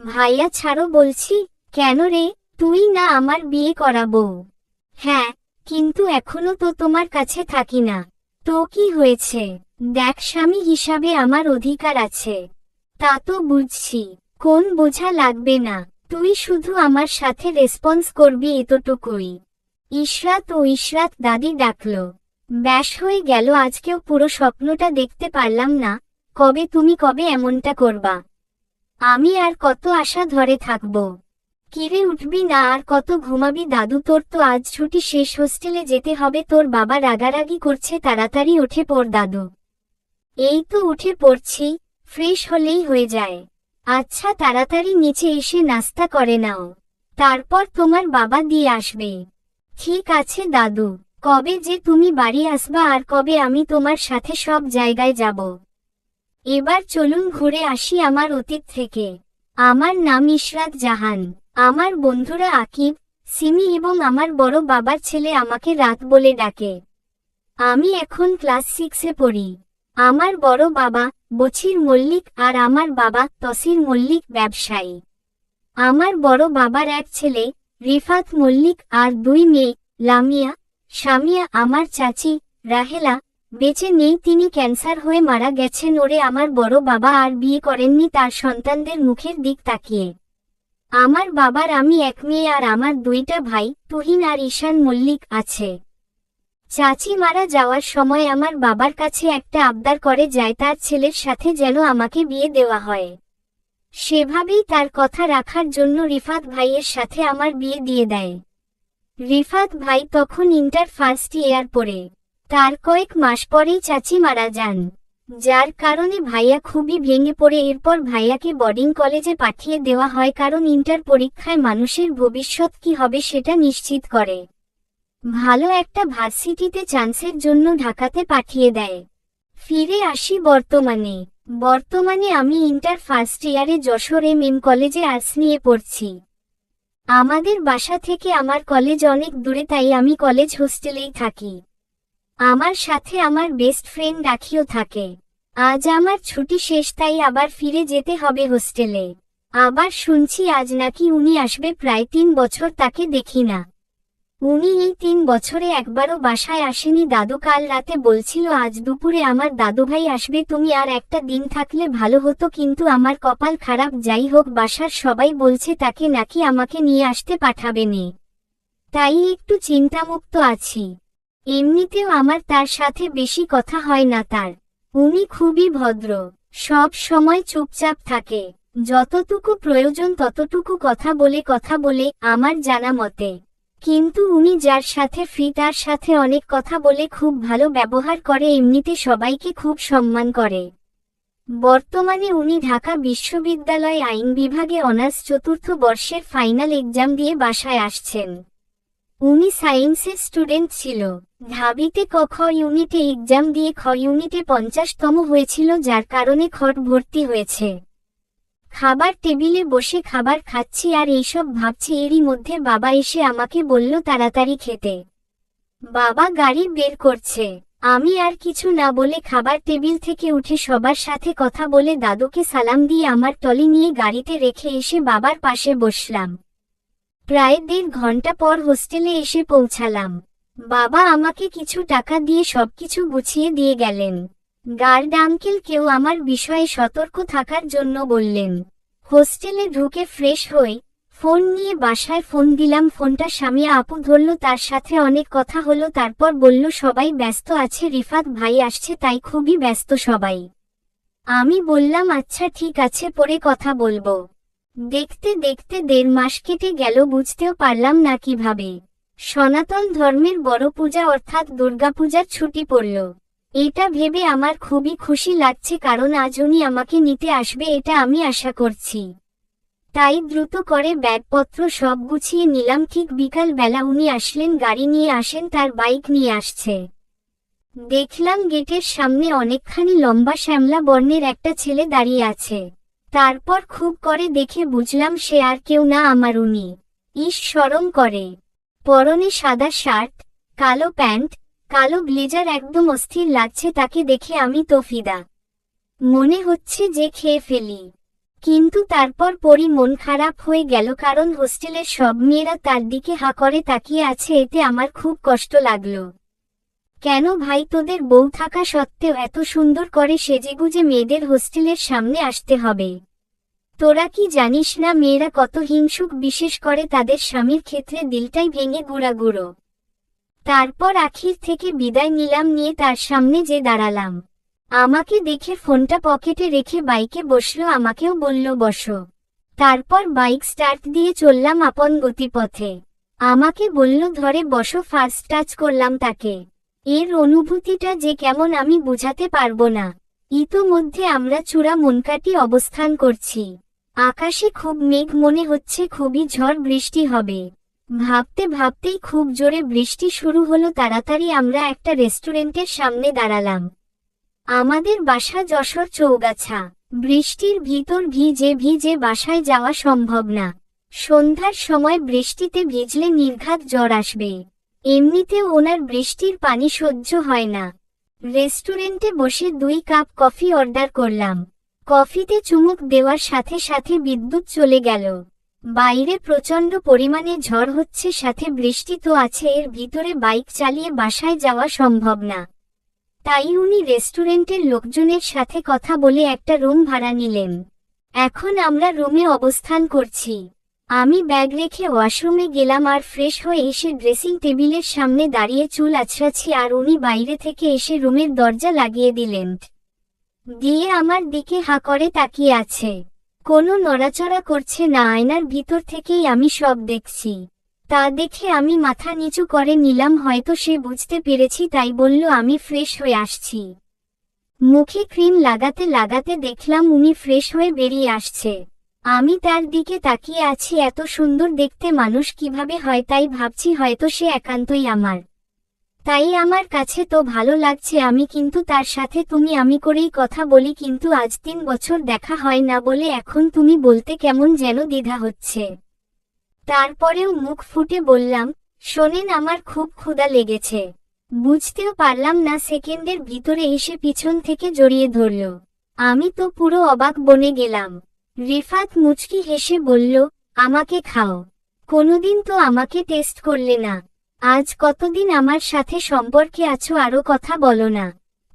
ভাইয়া ছাড়ো বলছি। কেন রে, তুই না আমার বিয়ে করাবো? হ্যাঁ, কিন্তু এখনো তো তোমার কাছে থাকি না। তো কি হয়েছে? দেখ, স্বামী হিসাবে আমার অধিকার আছে। তা তো বুঝছি, কোন বোঝা লাগবে না। তুই শুধু আমার সাথে রেসপন্স করবি, এতটুকুই। ইশরাত ও ইশরাত দাদি ডাকল। ব্যাস হয়ে গেল, আজকেও পুরো স্বপ্নটা দেখতে পারলাম না। কবে এমনটা করবা? আমি আর কত আশা ধরে থাকব? কিরে, উঠবি না আর কত ঘুমাবি? দাদু, তোর তো আজ ছুটি শেষ, হোস্টেলে যেতে হবে। তোর বাবা রাগারাগি করছে, তাড়াতাড়ি উঠে পড় দাদু। এই তো উঠে পড়ছি, ফ্রেশ হলেই হয়ে যায়। আচ্ছা, তাড়াতাড়ি নিচে এসে নাস্তা করে নাও, তারপর তোমার বাবা দিয়ে আসবে। ঠিক আছে দাদু। কবে যে তুমি বাড়ি আসবা আর কবে আমি তোমার সাথে সব জায়গায় যাব? এবার চলুন ঘুরে আসি আমার অতীত থেকে। আমার নাম ইশরাত জাহান। আমার বন্ধুরা আকিব, সিমি এবং আমার বড় বাবার ছেলে আমাকে রাত বলে ডাকে। আমি এখন ক্লাস 6-এ পড়ি। আমার বড় বাবা বছির মল্লিক আর আমার বাবা তসির মল্লিক ব্যবসায়ী। আমার বড় বাবার এক ছেলে রিফাত মল্লিক আর 2 মেয়ে, লামিয়া, সামিয়া। আমার চাচি রাহেলা বেঁচে নেই, তিনি ক্যান্সার হয়ে মারা গেছেন। ওরে আমার বড় বাবা আর বিয়ে করেননি তার সন্তানদের মুখের দিক তাকিয়ে। আমার বাবার আমি এক মেয়ে আর আমার 2টা ভাই তুহিন আর ঈশান মল্লিক আছে। চাচি মারা যাওয়ার সময় আমার বাবার কাছে একটা আবদার করে যায়, তার ছেলের সাথে যেন আমাকে বিয়ে দেওয়া হয়। সেভাবেই তার কথা রাখার জন্য রিফাত ভাইয়ের সাথে আমার বিয়ে দিয়ে দেয়। রিফাত ভাই তখন ইন্টার ফার্স্ট ইয়ার পড়ে। তার কয়েক মাস পরেই চাচি মারা যান, যার কারণে ভাইয়া খুবই ভেঙে পড়ে। এরপর ভাইয়াকে বোর্ডিং কলেজে পাঠিয়ে দেওয়া হয়, কারণ ইন্টার পরীক্ষায় মানুষের ভবিষ্যৎ কি হবে সেটা নিশ্চিত করে। ভালো একটা ভার্সিটিতে চান্সের জন্য ঢাকাতে পাঠিয়ে দেয়। ফিরে আসি বর্তমানে আমি ইন্টার ফার্স্ট ইয়ারে যশোর এম কলেজে আর্টস নিয়ে পড়ছি। আমাদের বাসা থেকে আমার কলেজ অনেক দূরে, তাই আমি কলেজ হোস্টেলেই থাকি। আমার সাথে আমার বেস্ট ফ্রেন্ড আখিও থাকে। আজ আমার ছুটি শেষ, তাই আবার ফিরে যেতে হবে হোস্টেলে। আবার শুনছি আজ নাকি উনি আসবে, প্রায় 3 বছর তাকে দেখি না। উনি এই 3 বছরে একবারও বাসায় আসেনি। দাদু কাল রাতে বলছিল আজ দুপুরে আমার দাদুভাই আসবে, তুমি আর একটা দিন থাকলে ভালো হতো, কিন্তু আমার কপাল খারাপ। যাই হোক, বাসার সবাই বলছে তাকে নাকি আমাকে নিয়ে আসতে পাঠাবেনি, তাই একটু চিন্তামুক্ত আছি। এমনিতেও আমার তার সাথে বেশি কথা হয় না তার। উনি খুবই ভদ্র, সব সময় চুপচাপ থাকে, যতটুকু প্রয়োজন ততটুকু কথা বলে আমার জানা মতে। কিন্তু উনি যার সাথে ফ্রি তার সাথে অনেক কথা বলে, খুব ভালো ব্যবহার করে, এমনিতে সবাইকে খুব সম্মান করে। বর্তমানে উনি ঢাকা বিশ্ববিদ্যালয়ে আইন বিভাগে অনার্স 4র্থ বর্ষের ফাইনাল এক্সাম দিয়ে বাসায় আসছেন। উনি সায়েন্সের স্টুডেন্ট ছিল। ঢাবিতে ক খ ইউনিটে এক্সাম দিয়ে খ ইউনিটে 50তম হয়েছিল, যার কারণে খট ভর্তি হয়েছে। খাবার টেবিলে বসে খাবার খাচ্ছি আর এইসব ভাবছি, এরই মধ্যে বাবা এসে আমাকে বলল তাড়াতাড়ি খেতে। বাবা গাড়ি বের করছে। আমি আর কিছু না বলে খাবার টেবিল থেকে উঠে সবার সাথে কথা বলে দাদুকে সালাম দিয়ে আমার টলি নিয়ে গাড়িতে রেখে এসে বাবার পাশে বসলাম। প্রায় 1.5 ঘন্টা পর হোস্টেলে এসে পৌঁছালাম। বাবা আমাকে কিছু টাকা দিয়ে সবকিছু গুছিয়ে দিয়ে গেলেন। গার্ড আঙ্কেলকেও আমার বিষয়ে সতর্ক থাকার জন্য বললেন। হোস্টেলে ঢুকে ফ্রেশ হয়ে ফোন নিয়ে বাসায় ফোন দিলাম। ফোনটা সামিয়া আপু ধরল, তার সাথে অনেক কথা হলো। তারপর বলল সবাই ব্যস্ত আছে, রিফাত ভাই আসছে, তাই খুবই ব্যস্ত সবাই। আমি বললাম আচ্ছা ঠিক আছে, পরে কথা বলবো। দেখতে দেখতে 1.5 মাস কেটে গেল, বুঝতেও পারলাম না কিভাবে সনাতন ধর্মের বড় পূজা অর্থাৎ দুর্গাপূজার ছুটি পড়ল। এটা ভেবে আমার খুবই খুশি লাগছে, কারণ আজ উনি আমাকে নিতে আসবে এটা আমি আশা করছি। তাই দ্রুত করে ব্যাগপত্র সব গুছিয়ে নিলাম। ঠিক বিকাল বেলা উনি আসলেন, গাড়ি নিয়ে আসেন, তার বাইক নিয়ে আসছে। দেখলাম গেটের সামনে অনেকখানি লম্বা শ্যামলা বর্ণের একটা ছেলে দাঁড়িয়ে আছে। তারপর খুব করে দেখে বুঝলাম সে আর কেউ না, আমার উনি। ইস, শরম করে। পরনে সাদা শার্ট, কালো প্যান্ট, কালো ব্লেজার, একদম অস্থির লাগছে তাকে দেখে। আমি তো ফিদা, মনে হচ্ছে যে খেয়ে ফেলি। কিন্তু তারপর পরি মন খারাপ হয়ে গেল, কারণ হোস্টেলের সব মেয়েরা তার দিকে হা করে তাকিয়ে আছে। এতে আমার খুব কষ্ট লাগলো। কেন ভাই, তোদের বউ থাকা সত্ত্বেও এত সুন্দর করে সেজেগুজে মেয়েদের হোস্টেলের সামনে আসতে হবে? তোরা কি জানিস না মেয়েরা কত হিংসুক, বিশেষ করে তাদের স্বামীর ক্ষেত্রে দিলটাই ভেঙে গুঁড়ো। তারপর আখির থেকে বিদায় নিলাম, নিয়ে তার সামনে যে দাঁড়ালাম। আমাকে দেখে ফোনটা পকেটে রেখে বাইকে বসলো, আমাকেও বলল বসো। তারপর বাইক স্টার্ট দিয়ে চললাম আপন গতিপথে। আমাকে বলল ধরে বসো, ফার্স্ট টাচ করলাম তাকে। এর অনুভূতিটা যে কেমন আমি বুঝাতে পারবো না। ইতোমধ্যে আমরা চূড়া মনকাটি অবস্থান করছি। আকাশে খুব মেঘ, মনে হচ্ছে খুবই ঝড় বৃষ্টি হবে। ভাবতে ভাবতেই খুব জোরে বৃষ্টি শুরু হলো। তাড়াতাড়ি আমরা একটা রেস্টুরেন্টের সামনে দাঁড়ালাম। আমাদের বাসা যশোর চৌগাছা। বৃষ্টির ভিতর ভিজে বাসায় যাওয়া সম্ভব না। সন্ধ্যার সময় বৃষ্টিতে ভিজলে নির্ঘাত জ্বর আসবে। এমনিতেও ওনার বৃষ্টির পানি সহ্য হয় না। রেস্টুরেন্টে বসে 2 কাপ কফি অর্ডার করলাম। কফিতে চুমুক দেওয়ার সাথে সাথে বিদ্যুৎ চলে গেল। বাইরে প্রচণ্ড পরিমাণে ঝড় হচ্ছে, সাথে বৃষ্টি তো আছে। এর ভিতরে বাইক চালিয়ে বাসায় যাওয়া সম্ভব না। তাই উনি রেস্টুরেন্টের লোকজনের সাথে কথা বলে একটা রুম ভাড়া নিলেন। এখন আমরা রুমে অবস্থান করছি। আমি ব্যাগ রেখে ওয়াশরুমে গেলাম, আর ফ্রেশ হয়ে এসে ড্রেসিং টেবিলের সামনে দাঁড়িয়ে চুল আঁচড়াচ্ছি, আর উনি বাইরে থেকে এসে রুমের দরজা লাগিয়ে দিলেন। দিয়ে আমার দিকে হা করে তাকিয়ে আছে। কোনো নড়াচড়া করছে না। আয়নার ভিতর থেকেই আমি সব দেখছি। তা দেখে আমি মাথা নিচু করে নিলাম, হয়তো সে বুঝতে পেরেছি, তাই বলল আমি ফ্রেশ হয়ে আসছি। মুখে ক্রিম লাগাতে লাগাতে দেখলাম উনি ফ্রেশ হয়ে বেরিয়ে আসছে। আমি তার দিকে তাকিয়ে আছি। এত সুন্দর দেখতে মানুষ কিভাবে হয়, তাই ভাবছি হয়তো সে একান্তই আমার। তাই আমার কাছে তো ভালো লাগছে। আমি কিন্তু তার সাথে তুমি আমি করেই কথা বলি, কিন্তু আজ 3 বছর দেখা হয় না বলে এখন তুমি বলতে কেমন যেন দ্বিধা হচ্ছে। তারপরেও মুখ ফুটে বললাম, শোনেন, আমার খুব ক্ষুধা লেগেছে। বুঝতেও পারলাম না, সেকেন্ডের ভিতরে এসে পিছন থেকে জড়িয়ে ধরল। আমি তো পুরো অবাক বনে গেলাম। রিফাত মুচকি হেসে বলল, আমাকে খাও। কোনোদিন তো আমাকে টেস্ট করলে না। আজ কতদিন আমার সাথে সম্পর্কে আছো, আরো কথা বলো না,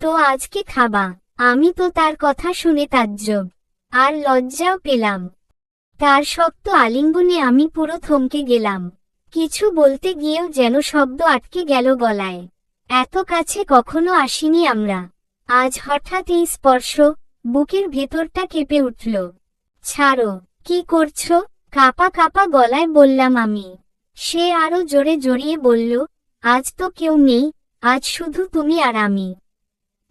তো আজকে খাবা? আমি তো তার কথা শুনে তাজ্জব আর লজ্জাও পেলাম। তার শক্ত আলিঙ্গনে আমি পুরো থমকে গেলাম। কিছু বলতে গিয়েও যেন শব্দ আটকে গেল গলায়। এত কাছে কখনো আসিনি আমরা। আজ হঠাৎ এই স্পর্শ, বুকের ভেতরটা কেঁপে উঠল। ছাড়ো। কি করছো? কাঁপা কাঁপা গলায় বললাম আমি। সে আরো জোরে জড়িয়ে বলল, আজ তো কেউ নেই, আজ শুধু তুমি আর আমি।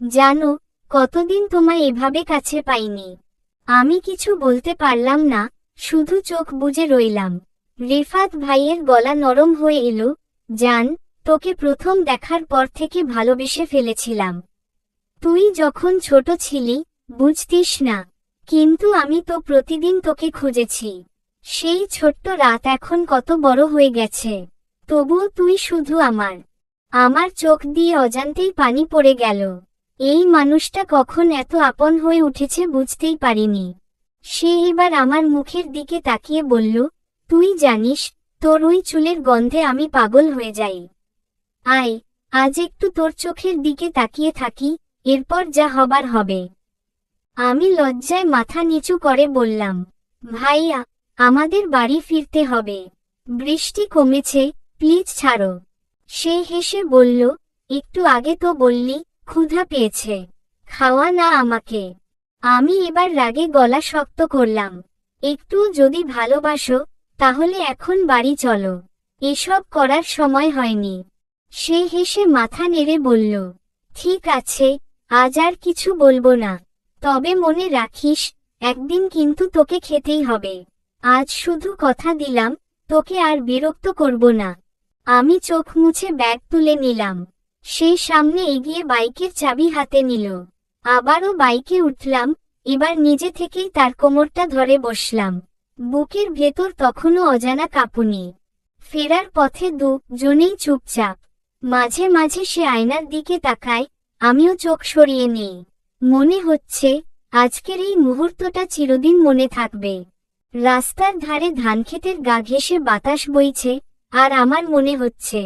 জানো, কতদিন তোমায় এভাবে কাছে পাইনি। আমি কিছু বলতে পারলাম না, শুধু চোখ বুজে রইলাম। রিফাত ভাইয়ের গলা নরম হয়ে এলো, জান, তোকে প্রথম দেখার পর থেকে ভালোবেসে ফেলেছিলাম। তুই যখন ছোট ছিলি, বুঝতিস না, কিন্তু আমি তো প্রতিদিন তোকে খুঁজেছি। সেই ছোট্ট রাত এখন কত বড় হয়ে গেছে, তবুও তুই শুধু আমার। আমার চোখ দিয়ে অজান্তেই পানি পড়ে গেল। এই মানুষটা কখন এত আপন হয়ে উঠেছে বুঝতেই পারিনি। সে এবার আমার মুখের দিকে তাকিয়ে বলল, তুই জানিস, তোর ওই চুলের গন্ধে আমি পাগল হয়ে যাই। আয়, আজ একটু তোর চোখের দিকে তাকিয়ে থাকি, এরপর যা হবার হবে। আমি লজ্জায় মাথা নিচু করে বললাম, ভাইয়া, আমাদের বাড়ি ফিরতে হবে। বৃষ্টি কমেছে, প্লিজ ছাড়ো। সে হেসে বলল, একটু আগে তো বললি ক্ষুধা পেয়েছে, খাওয়া না আমাকে? আমি এবার রাগে গলা শক্ত করলাম, একটু যদি ভালোবাসো তাহলে এখন বাড়ি চলো, এসব করার সময় হয়নি। সে হেসে মাথা নেড়ে বলল, ঠিক আছে, আজ আর কিছু বলবো না, তবে মনে রাখিস, একদিন কিন্তু তোকে খেতেই হবে। আজ শুধু কথা দিলাম, তোকে আর বিরক্ত করব না। আমি চোখ মুছে ব্যাগ তুলে নিলাম। সেই সামনে এগিয়ে বাইকের চাবি হাতে নিল। আবারও বাইকে উঠলাম, এবার নিজে থেকেই তার কোমরটা ধরে বসলাম। বুকের ভেতর তখনও অজানা কাঁপুনি। ফেরার পথে দুজনেই চুপচাপ। মাঝে মাঝে সে আয়নার দিকে তাকায়, আমিও চোখ সরিয়ে নেই। মনে হচ্ছে আজকের এই মুহূর্তটা চিরদিন মনে থাকবে। রাস্তার ধারে ধানক্ষেতের গা ঘেঁষে বাতাস বইছে, আর আমার মনে হচ্ছে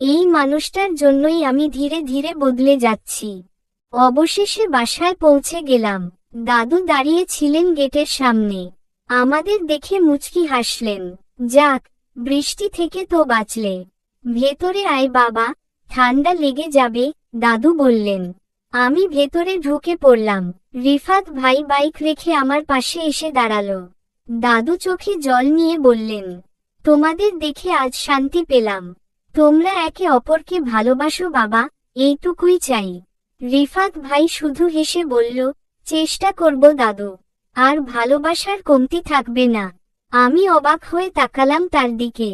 এই মানুষটার জন্যই আমি ধীরে ধীরে বদলে যাচ্ছি। অবশেষে বাসায় পৌঁছে গেলাম। দাদু দাঁড়িয়ে ছিলেন গেটের সামনে। আমাদের দেখে মুচকি হাসলেন। যাক, বৃষ্টি থেকে তো বাঁচলে। ভেতরে আয় বাবা, ঠান্ডা লেগে যাবে, দাদু বললেন। আমি ভেতরে ঢুকে পড়লাম। রিফাত ভাই বাইক রেখে আমার পাশে এসে দাঁড়ালো। দাদু চোখে জল নিয়ে বললেন, তোমাদের দেখে আজ শান্তি পেলাম। তোমরা একে অপরকে ভালোবাসো বাবা, এইটুকুই চাই। রিফাত ভাই শুধু হেসে বলল, চেষ্টা করব দাদু। আর ভালোবাসার কমতি থাকবে না। আমি অবাক হয়ে তাকালাম তার দিকে।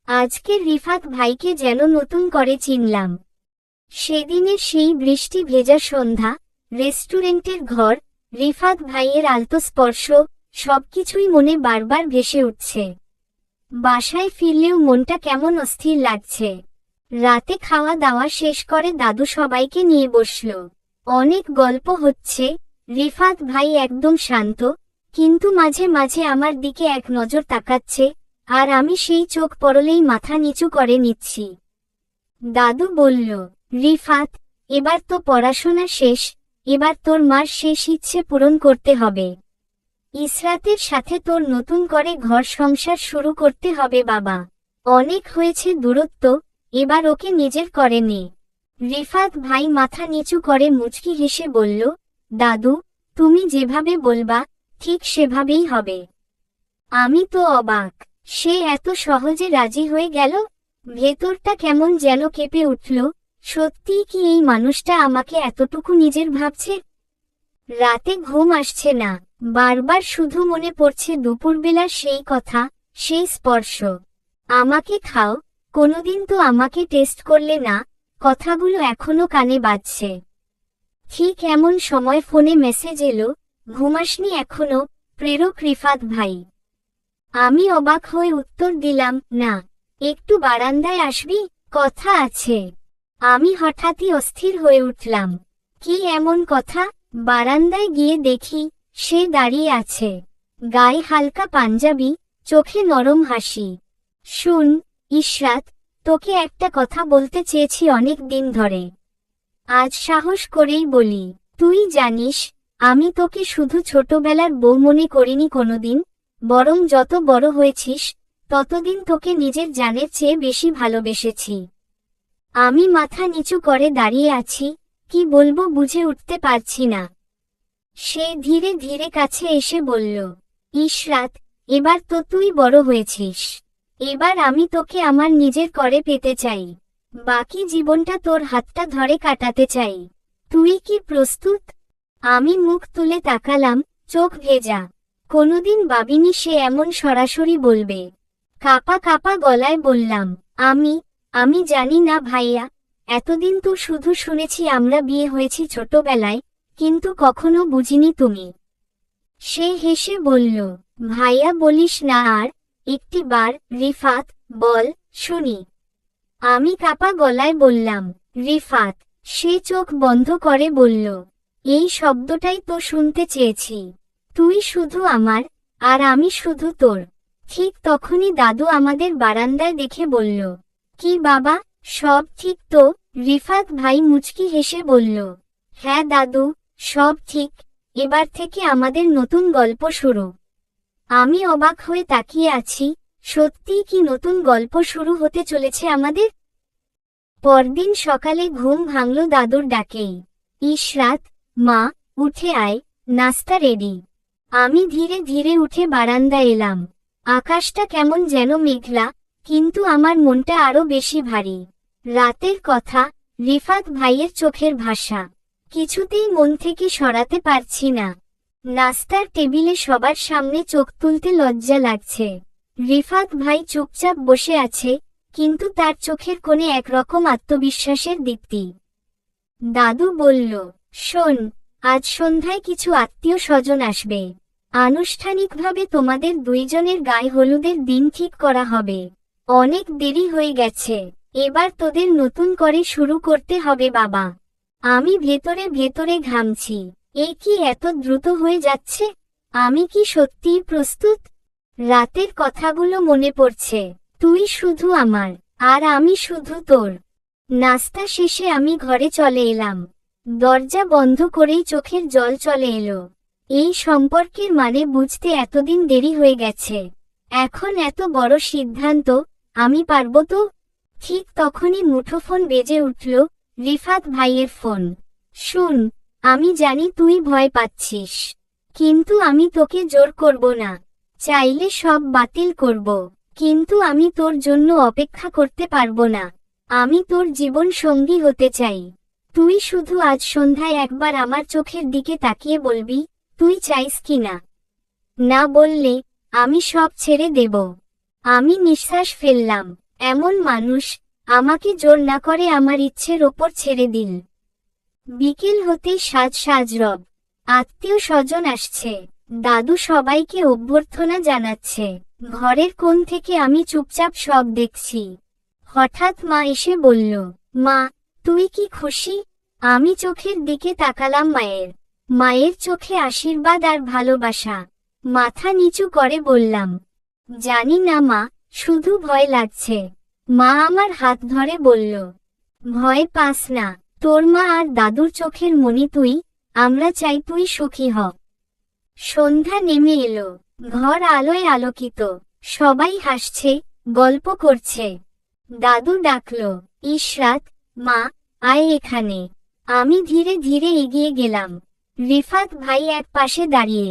আজকের রিফাত ভাইকে যেন নতুন করে চিনলাম। সেদিনের সেই বৃষ্টি ভেজা সন্ধ্যা, রেস্টুরেন্টের ঘর, রিফাত ভাইয়ের আলতো স্পর্শ, সবকিছুই মনে বারবার ভেসে উঠছে। বাসায় ফিরলেও মনটা কেমন অস্থির লাগছে। রাতে খাওয়া দাওয়া শেষ করে দাদু সবাইকে নিয়ে বসল। অনেক গল্প হচ্ছে। রিফাত ভাই একদম শান্ত, কিন্তু মাঝে মাঝে আমার দিকে এক নজর তাকাচ্ছে, আর আমি সেই চোখ পড়লেই মাথা নিচু করে নিচ্ছি। দাদু বলল, রিফাত, এবার তো পড়াশোনা শেষ, এবার তোর মার শেষ ইচ্ছে পূরণ করতে হবে। ইসরাতের সাথে তোর নতুন করে ঘর সংসার শুরু করতে হবে বাবা। অনেক হয়েছে দূরত্ব, এবার ওকে নিজের করে নে। রিফাত ভাই মাথা নিচু করে মুচকি হেসে বলল, দাদু, তুমি যেভাবে বলবা, ঠিক সেভাবেই হবে। আমি তো অবাক, সে এত সহজে রাজি হয়ে গেল। ভেতরটা কেমন যেন কেঁপে উঠল। সত্যিই কি এই মানুষটা আমাকে এতটুকু নিজের ভাবছে? রাতে ঘুম আসছে না। বারবার শুধু মনে পড়ছে দুপুরবেলার সেই কথা, সেই স্পর্শ। আমাকে খাও, কোনোদিন তো আমাকে টেস্ট করলে না, কথাগুলো এখনো কানে বাজছে। ঠিক এমন সময় ফোনে মেসেজ এলো, ঘুমাসনি এখনো, প্রেরক রিফাত ভাই। আমি অবাক হয়ে উত্তর দিলাম, না। একটু বারান্দায় আসবি, কথা আছে। আমি হঠাৎই অস্থির হয়ে উঠলাম। কি এমন কথা? বারান্দায় গিয়ে দেখি, সে দাঁড়িয়ে আছে। গায়ে হালকা পাঞ্জাবি, চোখে নরম হাসি। শুন ইশরাত, তোকে একটা কথা বলতে চেয়েছি অনেক দিন ধরে। আজ সাহস করেই বলি। তুই জানিস, আমি তোকে শুধু ছোটবেলার বউ মনে করিনি কোনোদিন, বরং যত বড় হয়েছিস, ততদিন তোকে নিজের জানের চেয়ে বেশি ভালোবেসেছি। আমি মাথা নিচু করে দাঁড়িয়ে আছি, কি বলবো বুঝে উঠতে পারছি না। সে ধীরে ধীরে কাছে এসে বলল, ইশরাত, এবার তো তুই বড় হয়েছিস। এবার আমি তোকে আমার নিজের করে পেতে চাই। বাকি জীবনটা তোর হাতটা ধরে কাটাতে চাই। তুই কি প্রস্তুত? আমি মুখ তুলে তাকালাম, চোখ ভেজা। কোনোদিন ভাবিনি সে এমন সরাসরি বলবে। কাঁপা কাঁপা গলায় বললাম, আমি জানি না ভাইয়া, এতদিন তো শুধু শুনেছি আমরা বিয়ে হয়েছি ছোটবেলায়, কিন্তু কখনো বুঝিনি তুমি। সে হেসে বলল, ভাইয়া বলিস না আর, একটি বার, রিফাত, বল, শুনি। আমি কাঁপা গলায় বললাম, রিফাত। সে চোখ বন্ধ করে বলল, এই শব্দটাই তো শুনতে চেয়েছি। তুই শুধু আমার, আর আমি শুধু তোর। ঠিক তখনই দাদু আমাদের বারান্দায় দেখে বলল, কি বাবা, সব ঠিক তো? রিফাত ভাই মুচকি হেসে বলল, হ্যাঁ দাদু, সব ঠিক। এবার থেকে আমাদের নতুন গল্প শুরু। আমি অবাক হয়ে তাকিয়ে আছি, সত্যিই কি নতুন গল্প শুরু হতে চলেছে আমাদের? পরদিন সকালে ঘুম ভাঙল দাদুর ডাকেই। ইশরাত, মা, উঠে আয়, নাস্তা রেডি। আমি ধীরে ধীরে উঠে বারান্দা এলাম। আকাশটা কেমন যেন মেঘলা, কিন্তু আমার মনটা আরো বেশি ভারী। রাতের কথা, রিফাত ভাইয়ের চোখের ভাষা, কিছুতেই মন থেকে সরাতে পারছি না। নাস্তার টেবিলে সবার সামনে চোখ তুলতে লজ্জা লাগছে। রিফাত ভাই চুপচাপ বসে আছে, কিন্তু তার চোখের কোণে একরকম আত্মবিশ্বাসের দীপ্তি। দাদু বলল, শোন, আজ সন্ধ্যায় কিছু আত্মীয় স্বজন আসবে। আনুষ্ঠানিকভাবে তোমাদের দুইজনের গায়ে হলুদের দিন ঠিক করা হবে। অনেক দেরি হয়ে গেছে, এবার তোদের নতুন করে শুরু করতে হবে বাবা। আমি ভেতরে ভেতরে ঘামছি। এ কি এত দ্রুত হয়ে যাচ্ছে? আমি কি সত্যিই প্রস্তুত? রাতের কথাগুলো মনে পড়ছে। তুই শুধু আমার, আর আমি শুধু তোর। নাস্তা শেষে আমি ঘরে চলে এলাম। দরজা বন্ধ করেই চোখের জল চলে এলো। এই সম্পর্কের মানে বুঝতে এতদিন দেরি হয়ে গেছে। এখন এত বড় সিদ্ধান্ত, আমি পারবো তো? ঠিক তখনই মুঠোফোন বেজে উঠল, রিফাত ভাইয়ের ফোন। শুন, আমি জানি তুই ভয় পাচ্ছিস, কিন্তু আমি তোকে জোর করব না। চাইলে সব বাতিল করব, কিন্তু আমি তোর জন্য অপেক্ষা করতে পারবো না। আমি তোর জীবন সঙ্গী হতে চাই। তুই শুধু আজ সন্ধ্যায় একবার আমার চোখের দিকে তাকিয়ে বলবি, তুই চাইস কি না। না বললে, আমি সব ছেড়ে দেব। আমি নিঃশ্বাস ফেললাম। এমন মানুষ, আমাকে জোর না করে আমার ইচ্ছের ওপর ছেড়ে দিল। বিকেল হতেই সাজ সাজ রব। আত্মীয় স্বজন আসছে। দাদু সবাইকে অভ্যর্থনা জানাচ্ছে। ঘরের কোণ থেকে আমি চুপচাপ সব দেখছি। হঠাৎ মা এসে বলল, মা, তুই কি খুশি? আমি চোখের দিকে তাকালাম মায়ের। মায়ের চোখে আশীর্বাদ আর ভালোবাসা। মাথা নিচু করে বললাম, জানি না মা, শুধু ভয় লাগছে। মা আমার হাত ধরে বলল, ভয় পাস না, তোর মা আর দাদুর চোখের মনি তুই, আমরা চাই তুই সুখী হ। সন্ধ্যা নেমে এলো। ঘর আলোয় আলোকিত। সবাই হাসছে, গল্প করছে। দাদু ডাকল, ইশরাত, মা, আয় এখানে। আমি ধীরে ধীরে এগিয়ে গেলাম। রিফাত ভাই এক পাশে দাঁড়িয়ে।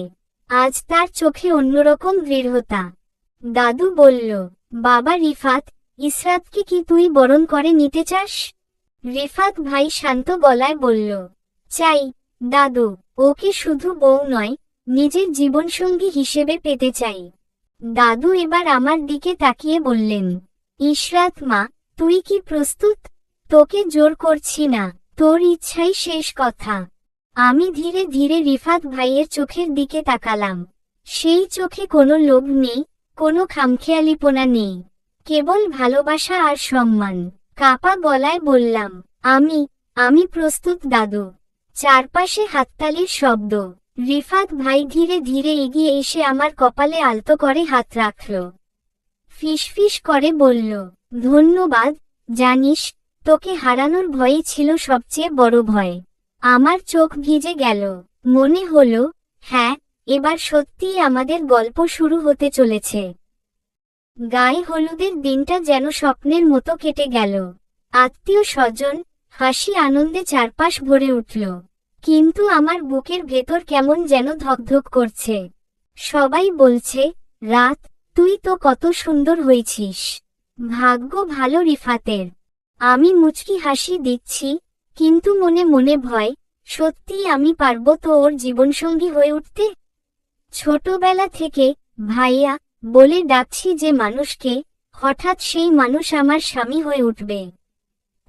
আজ তার চোখে অন্যরকম দৃঢ়তা। দাদু বলল, বাবা রিফাত, ইশরাতকে কি তুই বরণ করে নিতে চাস? রিফাত ভাই শান্ত গলায় বলল, চাই দাদু, ওকে শুধু বউ নয়, নিজের জীবনসঙ্গী হিসেবে পেতে চাই। দাদু এবার আমার দিকে তাকিয়ে বললেন, ইশরাত মা, তুই কি প্রস্তুত? তোকে জোর করছি না, তোর ইচ্ছাই শেষ কথা। আমি ধীরে ধীরে রিফাত ভাইয়ের চোখের দিকে তাকালাম। সেই চোখে কোনো লোভ নেই, কোনো খামখেয়ালিপনা নেই, কেবল ভালোবাসা আর সম্মান। কাপা গলায় বললাম, আমি প্রস্তুত দাদু। চারপাশে হাততালির শব্দ। রিফাত ভাই ধীরে ধীরে এগিয়ে এসে আমার কপালে আলতো করে হাত রাখল। ফিসফিস করে বলল, ধন্যবাদ। জানিস, তোকে হারানোর ভয়ই ছিল সবচেয়ে বড় ভয়। আমার চোখ ভিজে গেল। মনে হলো, হ্যাঁ, এবার সত্যিই আমাদের গল্প শুরু হতে চলেছে। গায়ে হলুদের দিনটা যেন স্বপ্নের মতো কেটে গেল। আত্মীয় স্বজন, হাসি আনন্দে চারপাশ ভরে উঠল। কিন্তু আমার বুকের ভেতর কেমন যেন ধকধক করছে। সবাই বলছে, রাত, তুই তো কত সুন্দর হয়েছিস। ভাগ্য ভালো রিফাতের। আমি মুচকি হাসি দিচ্ছি, কিন্তু মনে মনে ভয়, সত্যিই আমি পারবো তো ওর জীবনসঙ্গী হয়ে উঠতে? ছোটবেলা থেকে ভাইয়া বলে ডাকছি যে মানুষকে, হঠাৎ সেই মানুষ আমার স্বামী হয়ে উঠবে।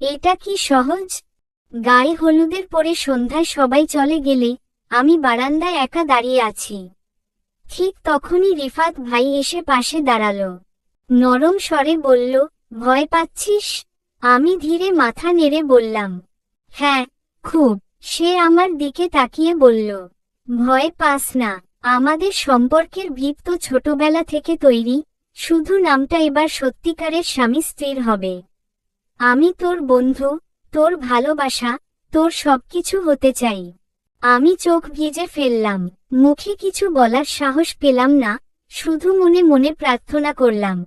এটা কি সহজ? গায়ে হলুদের পরে সন্ধ্যায় সবাই চলে গেলে আমি বারান্দায় একা দাঁড়িয়ে আছি। ঠিক তখনই রিফাত ভাই এসে পাশে দাঁড়ালো। নরম স্বরে বলল, ভয় পাচ্ছিস? আমি ধীরে মাথা নেড়ে বললাম, হ্যাঁ, খুব। সে আমার দিকে তাকিয়ে বলল, ভয় পাস না, আমাদের সম্পর্কের ভিত তো ছোটবেলা থেকে তৈরি, শুধু নামটা এবার সত্যিকারের স্বামী স্ত্রীর হবে। আমি তোর বন্ধু, তোর ভালোবাসা, তোর সবকিছু হতে চাই। আমি চোখ ভিজে ফেললাম, মুখে কিছু বলার সাহস পেলাম না, শুধু মনে মনে প্রার্থনা করলাম,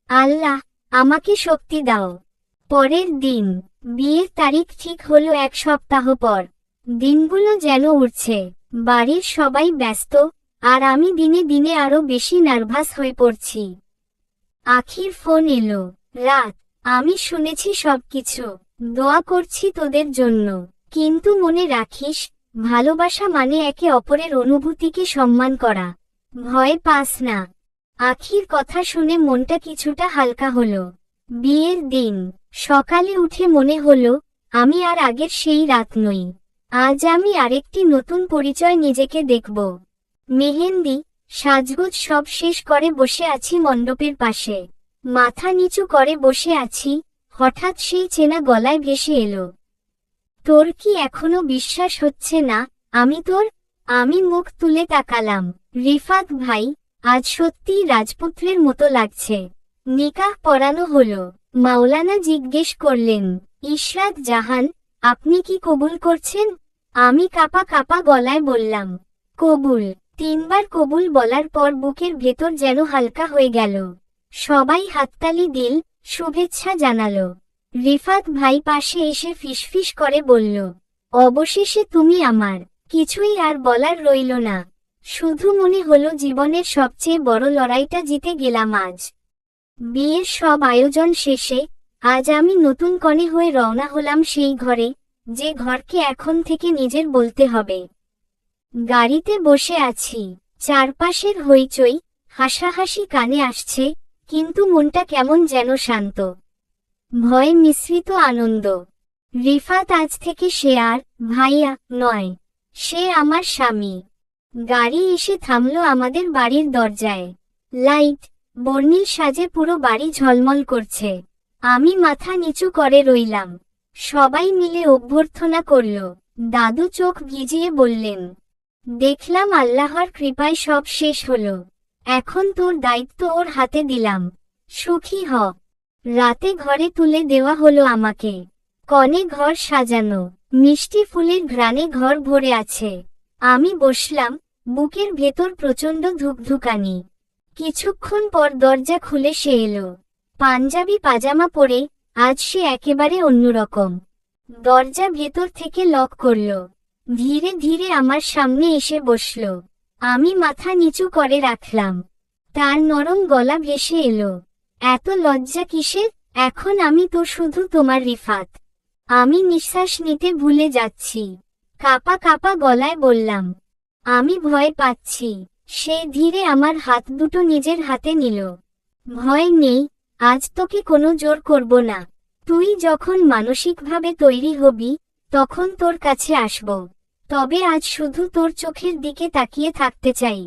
আল্লাহ, আমাকে শক্তি দাও। পরের দিন, বিয়ের তারিখ ঠিক হলো 1 সপ্তাহ পর। দিনগুলো যেন উড়ছে, বাড়ির সবাই ব্যস্ত, আর আমি দিনে দিনে আরো বেশি নার্ভাস হয়ে পড়ছি। আখির ফোন এলো, রাত, আমি শুনেছি সবকিছু, দোয়া করছি তোদের জন্য, কিন্তু মনে রাখিস, ভালোবাসা মানে একে অপরের অনুভূতিকে সম্মান করা। ভয় পাস না। আখির কথা শুনে মনটা কিছুটা হালকা হলো। বিয়ের দিন, সকালে উঠে মনে হলো, আমি আর আগের সেই রাত নই। আজ আমি আরেকটি নতুন পরিচয় নিজেকে দেখব। মেহেন্দি, সাজগোজ সব শেষ করে বসে আছি মণ্ডপের পাশে। মাথা নিচু করে বসে আছি, হঠাৎ সেই চেনা গলায় ভেসে এলো, তোর কি এখনো বিশ্বাস হচ্ছে না আমি তোর? আমি মুখ তুলে তাকালাম। রিফাত ভাই, আজ সত্যিই রাজপুত্রের মতো লাগছে। নিকাহ পড়ানো হলো। মাওলানা জিজ্ঞেস করলেন, ইশরাত জাহান, আপনি কি কবুল করছেন? আমি কাঁপা কাঁপা গলায় বললাম, কবুল। 3 বার কবুল বলার পর বুকের ভেতর যেন হালকা হয়ে গেল। সবাই হাততালি দিল, শুভেচ্ছা জানালো। রিফাত ভাই পাশে এসে ফিসফিস করে বলল, অবশেষে তুমি আমার। কিছুই আর বলার রইল না। শুধু মনে হলো জীবনের সবচেয়ে বড় লড়াইটা জিতে গেলাম আজ। বিয়ের সব আয়োজন শেষে আজ আমি নতুন কনে হয়ে রওনা হলাম সেই ঘরে, যে ঘরকে এখন থেকে নিজের বলতে হবে। গাড়িতে বসে আছি, চারপাশের হইচই, হাসাহাসি কানে আসছে, কিন্তু মনটা কেমন যেন শান্ত। ভয় মিশ্রিত আনন্দ। রিফাত আজ থেকে সে আর ভাইয়া নয়, সে আমার স্বামী। গাড়ি এসে থামলো আমাদের বাড়ির দরজায়। লাইট, বর্ণিল সাজে পুরো বাড়ি ঝলমল করছে। আমি মাথা নিচু করে রইলাম। সবাই মিলে অভ্যর্থনা করল। দাদু চোখ ভিজিয়ে বললেন, দেখলাম আল্লাহর কৃপায় সব শেষ হলো। এখন তোর দায়িত্ব ওর হাতে দিলাম। সুখী হ। রাতে ঘরে তুলে দেওয়া হলো আমাকে। কনে ঘর সাজানো, মিষ্টি ফুলের ঘ্রাণে ঘর ভরে আছে। আমি বসলাম, বুকের ভেতর প্রচণ্ড ধুকধুকানি। কিছুক্ষণ পর দরজা খুলে সে এলো। পাঞ্জাবি পাজামা পরে আজ সে একেবারে অন্যরকম। দরজা ভেতর থেকে লক করল। ধীরে ধীরে আমার সামনে এসে বসল। আমি মাথা নিচু করে রাখলাম। তার নরম গলা ভেসে এলো, এত লজ্জা কিসের? এখন আমি তো শুধু তোমার রিফাত। আমি নিঃশ্বাস নিতে ভুলে যাচ্ছি। কাঁপা কাঁপা গলায় বললাম, আমি ভয় পাচ্ছি। সে ধীরে আমার হাত দুটো নিজের হাতে নিল। ভয় নেই, আজ তোকে কোনো জোর করব না। তুই যখন মানসিকভাবে তৈরি হবি, তখন তোর কাছে আসব। তবে আজ শুধু তোর চোখের দিকে তাকিয়ে থাকতে চাই।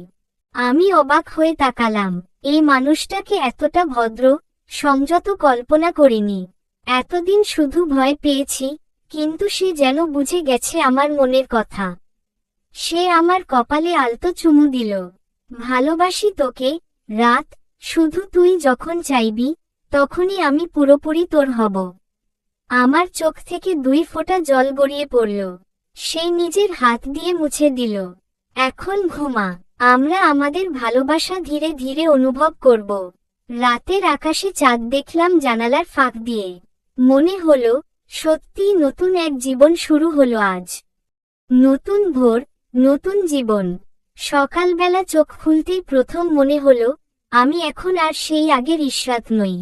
আমি অবাক হয়ে তাকালাম। এই মানুষটাকে এতটা ভদ্র, সংযত কল্পনা করিনি। এতদিন শুধু ভয় পেয়েছি, কিন্তু সে যেন বুঝে গেছে আমার মনের কথা। সে আমার কপালে আলতো চুমু দিল। ভালোবাসি তোকে, রাত। শুধু তুই যখন চাইবি, তখনই আমি পুরোপুরি তোর হব। আমার চোখ থেকে 2 ফোঁটা জল গড়িয়ে পড়ল। সে নিজের হাত দিয়ে মুছে দিল। এখন ঘুমা। আমরা আমাদের ভালোবাসা ধীরে ধীরে অনুভব করব। রাতের আকাশে চাঁদ দেখলাম জানালার ফাঁক দিয়ে। মনে হলো, সত্যিই নতুন এক জীবন শুরু হলো আজ। নতুন ভোর, নতুন জীবন। সকালবেলা চোখ খুলতেই প্রথম মনে হলো, আমি এখন আর সেই আগের ইশরাত নই।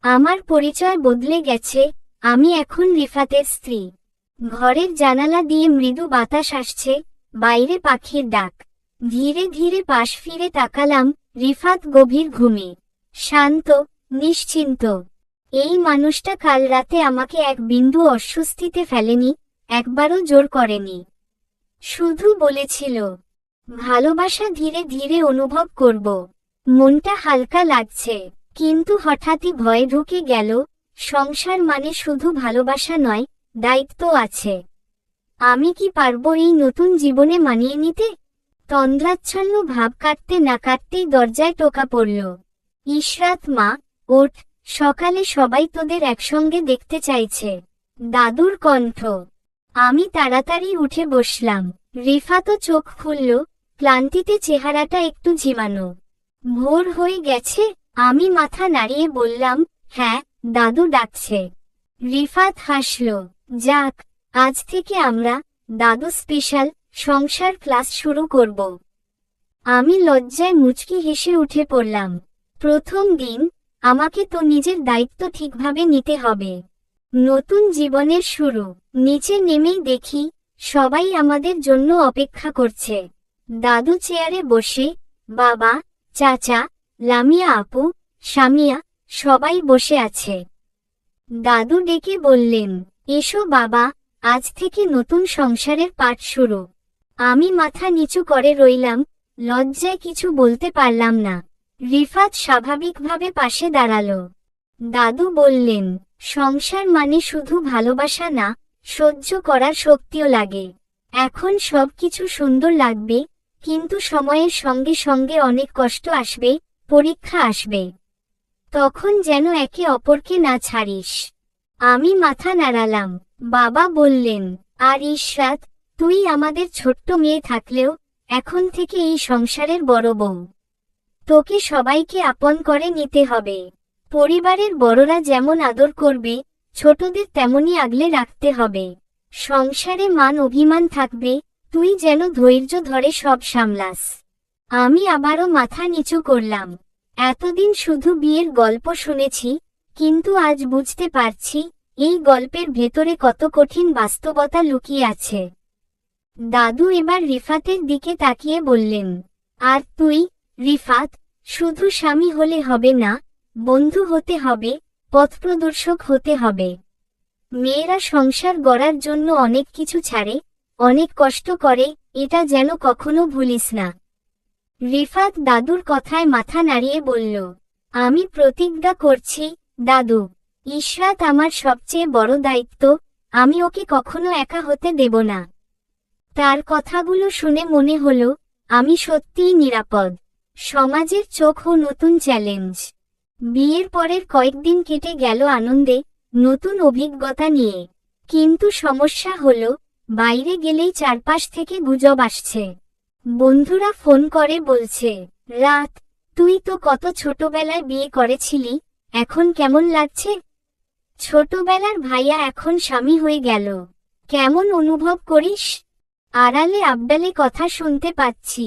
আমার পরিচয় বদলে গেছে, আমি এখন রিফাতের স্ত্রী। ঘরের জানালা দিয়ে মৃদু বাতাস আসছে, বাইরে পাখির ডাক। ধীরে ধীরে পাশ ফিরে তাকালাম, রিফাত গভীর ঘুমে। শান্ত, নিশ্চিন্ত। এই মানুষটা কাল রাতে আমাকে এক বিন্দু অস্বস্তিতে ফেলেনি, একবারও জোর করেনি। শুধু বলেছিল, ভালোবাসা ধীরে ধীরে অনুভব করব। মনটা হালকা লাগছে, কিন্তু হঠাৎই ভয় ঢুকে গেল। সংসার মানে শুধু ভালোবাসা নয়, দায়িত্ব আছে। আমি কি পারবো এই নতুন জীবনে মানিয়ে নিতে? তন্দ্রাচ্ছন্ন ভাব কাটতে না কাটতেই দরজায় টোকা পড়ল। ইশরাত মা, ওঠ, সকালে সবাই তোদের একসঙ্গে দেখতে চাইছে। দাদুর কণ্ঠ। আমি তাড়াতাড়ি উঠে বসলাম। রিফাতও চোখ খুলল, ক্লান্তিতে চেহারাটা একটু ঝিমানো। ভোর হয়ে গেছে? আমি মাথা নাড়িয়ে বললাম, হ্যাঁ, দাদু ডাকছে। রিফাত হাসল। যাক, আজ থেকে আমরা, দাদু স্পেশাল, সংসার ক্লাস শুরু করব। আমি লজ্জায় মুচকি হেসে উঠে পড়লাম। প্রথম দিন, আমাকে তো নিজের দায়িত্ব ঠিকভাবে নিতে হবে। নতুন জীবনের শুরু। নিচে নেমেই দেখি, সবাই আমাদের জন্য অপেক্ষা করছে। দাদু চেয়ারে বসে, বাবা, চাচা, লামিয়া আপু, সামিয়া, সবাই বসে আছে। দাদু ডেকে বললেন, এসো বাবা, আজ থেকে নতুন সংসারের পাঠ শুরু। আমি মাথা নিচু করে রইলাম, লজ্জায় কিছু বলতে পারলাম না। রিফাত স্বাভাবিকভাবে পাশে দাঁড়ালো। দাদু বললেন, সংসার মানে শুধু ভালোবাসা না, সহ্য করার শক্তিও লাগে। এখন সবকিছু সুন্দর লাগবে, কিন্তু সময়ের সঙ্গে সঙ্গে অনেক কষ্ট আসবে, পরীক্ষা আসবে। তখন যেন একে অপরকে না ছাড়িস। আমি মাথা নাড়ালাম। বাবা বললেন, আর ইশরাত, তুই আমাদের ছোট্ট মেয়ে থাকলেও এখন থেকে এই সংসারের বড় বউ। তোকে সবাইকে আপন করে নিতে হবে। পরিবারের বড়রা যেমন আদর করবে, ছোটদের তেমনি আগলে রাখতে হবে। সংসারে মান অভিমান থাকবে, তুই যেন ধৈর্য ধরে সব সামলাস। আমি আবারও মাথা নিচু করলাম। এতদিন শুধু বিয়ের গল্প শুনেছি, কিন্তু আজ বুঝতে পারছি এই গল্পের ভেতরে কত কঠিন বাস্তবতা লুকিয়ে আছে। দাদু এবার রিফাতের দিকে তাকিয়ে বললেন, আর তুই, রিফাত, শুধু স্বামী হলে হবে না, বন্ধু হতে হবে, পথপ্রদর্শক হতে হবে। মেয়েরা সংসার গড়ার জন্য অনেক কিছু ছাড়ে, অনেক কষ্ট করে, এটা যেন কখনো ভুলিস না। রিফাত দাদুর কথায় মাথা নাড়িয়ে বলল, আমি প্রতিজ্ঞা করছি, দাদু। ইশরাত আমার সবচেয়ে বড় দায়িত্ব, আমি ওকে কখনো একা হতে দেব না। তার কথাগুলো শুনে মনে হলো আমি সত্যিই নিরাপদ। সমাজের চোখ ও নতুন চ্যালেঞ্জ। বিয়ের পরের কয়েকদিন কেটে গেল আনন্দে, নতুন অভিজ্ঞতা নিয়ে। কিন্তু সমস্যা হলো, বাইরে গেলেই চারপাশ থেকে গুজব আসছে। বন্ধুরা ফোন করে বলছে, রাত, তুই তো কত ছোটবেলায় বিয়ে করেছিলি, এখন কেমন লাগছে? ছোটবেলার ভাইয়া এখন স্বামী হয়ে গেল, কেমন অনুভব করিস? আড়ালে আবডালে কথা শুনতে পাচ্ছি।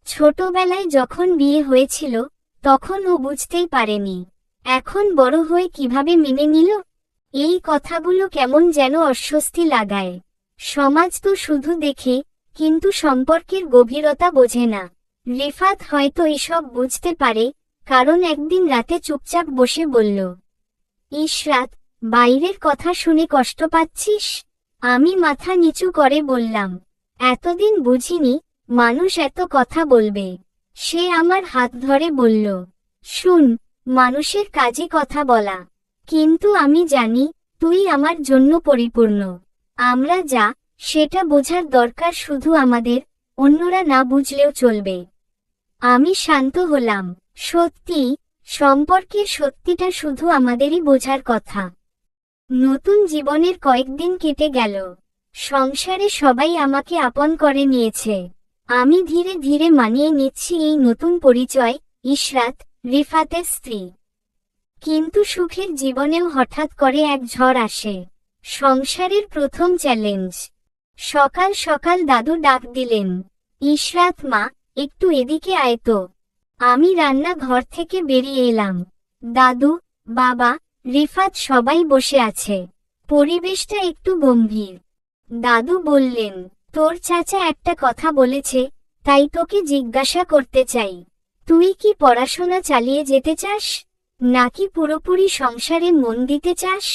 ছোটবেলায় যখন বিয়ে হয়েছিল, তখন ও বুঝতেই পারেনি, এখন বড় হয়ে কিভাবে মেনে নিল। এই কথাগুলো কেমন যেন অস্বস্তি লাগায়। সমাজ তো শুধু দেখে, কিন্তু সম্পর্কের গভীরতা বোঝে না। রিফাত হয়তো এসব বুঝতে পারে, কারণ একদিন রাতে চুপচাপ বসে বলল, ইশরাত, বাইরের কথা শুনে কষ্ট পাচ্ছিস? আমি মাথা নিচু করে বললাম, এতদিন বুঝিনি মানুষ এত কথা বলবে। সে আমার হাত ধরে বলল, শুন, মানুষের কাজে কথা বলা, কিন্তু আমি জানি তুই আমার জন্য পরিপূর্ণ। আমরা যা, সেটা বোঝার দরকার শুধু আমাদের, অন্যরা না বুঝলেও চলবে। আমি শান্ত হলাম। সত্যি, সম্পর্কের সত্যিটা শুধু আমাদেরই বোঝার কথা। নতুন জীবনের কয়েকদিন কেটে গেল। সংসারে সবাই আমাকে আপন করে নিয়েছে। আমি ধীরে ধীরে মানিয়ে নিচ্ছি এই নতুন পরিচয়, ইশরাত, রিফাতের স্ত্রী। কিন্তু সুখের জীবনেও হঠাৎ করে এক ঝড় আসে। সংসারের প্রথম চ্যালেঞ্জ। সকাল সকাল দাদু ডাক দিলেন, ইশরাত মা, একটু এদিকে আয় তো। আমি রান্নাঘর থেকে বেরিয়ে এলাম। দাদু, বাবা, রিফাত সবাই বসে আছে। পরিবেশটা একটু গম্ভীর। দাদু বললেন, তোর চাচা একটা কথা বলেছে, তাই তোকে জিজ্ঞাসা করতে চাই। তুই কি পড়াশোনা চালিয়ে যেতে চাস, নাকি পুরোপুরি সংসারে মন দিতে চাস?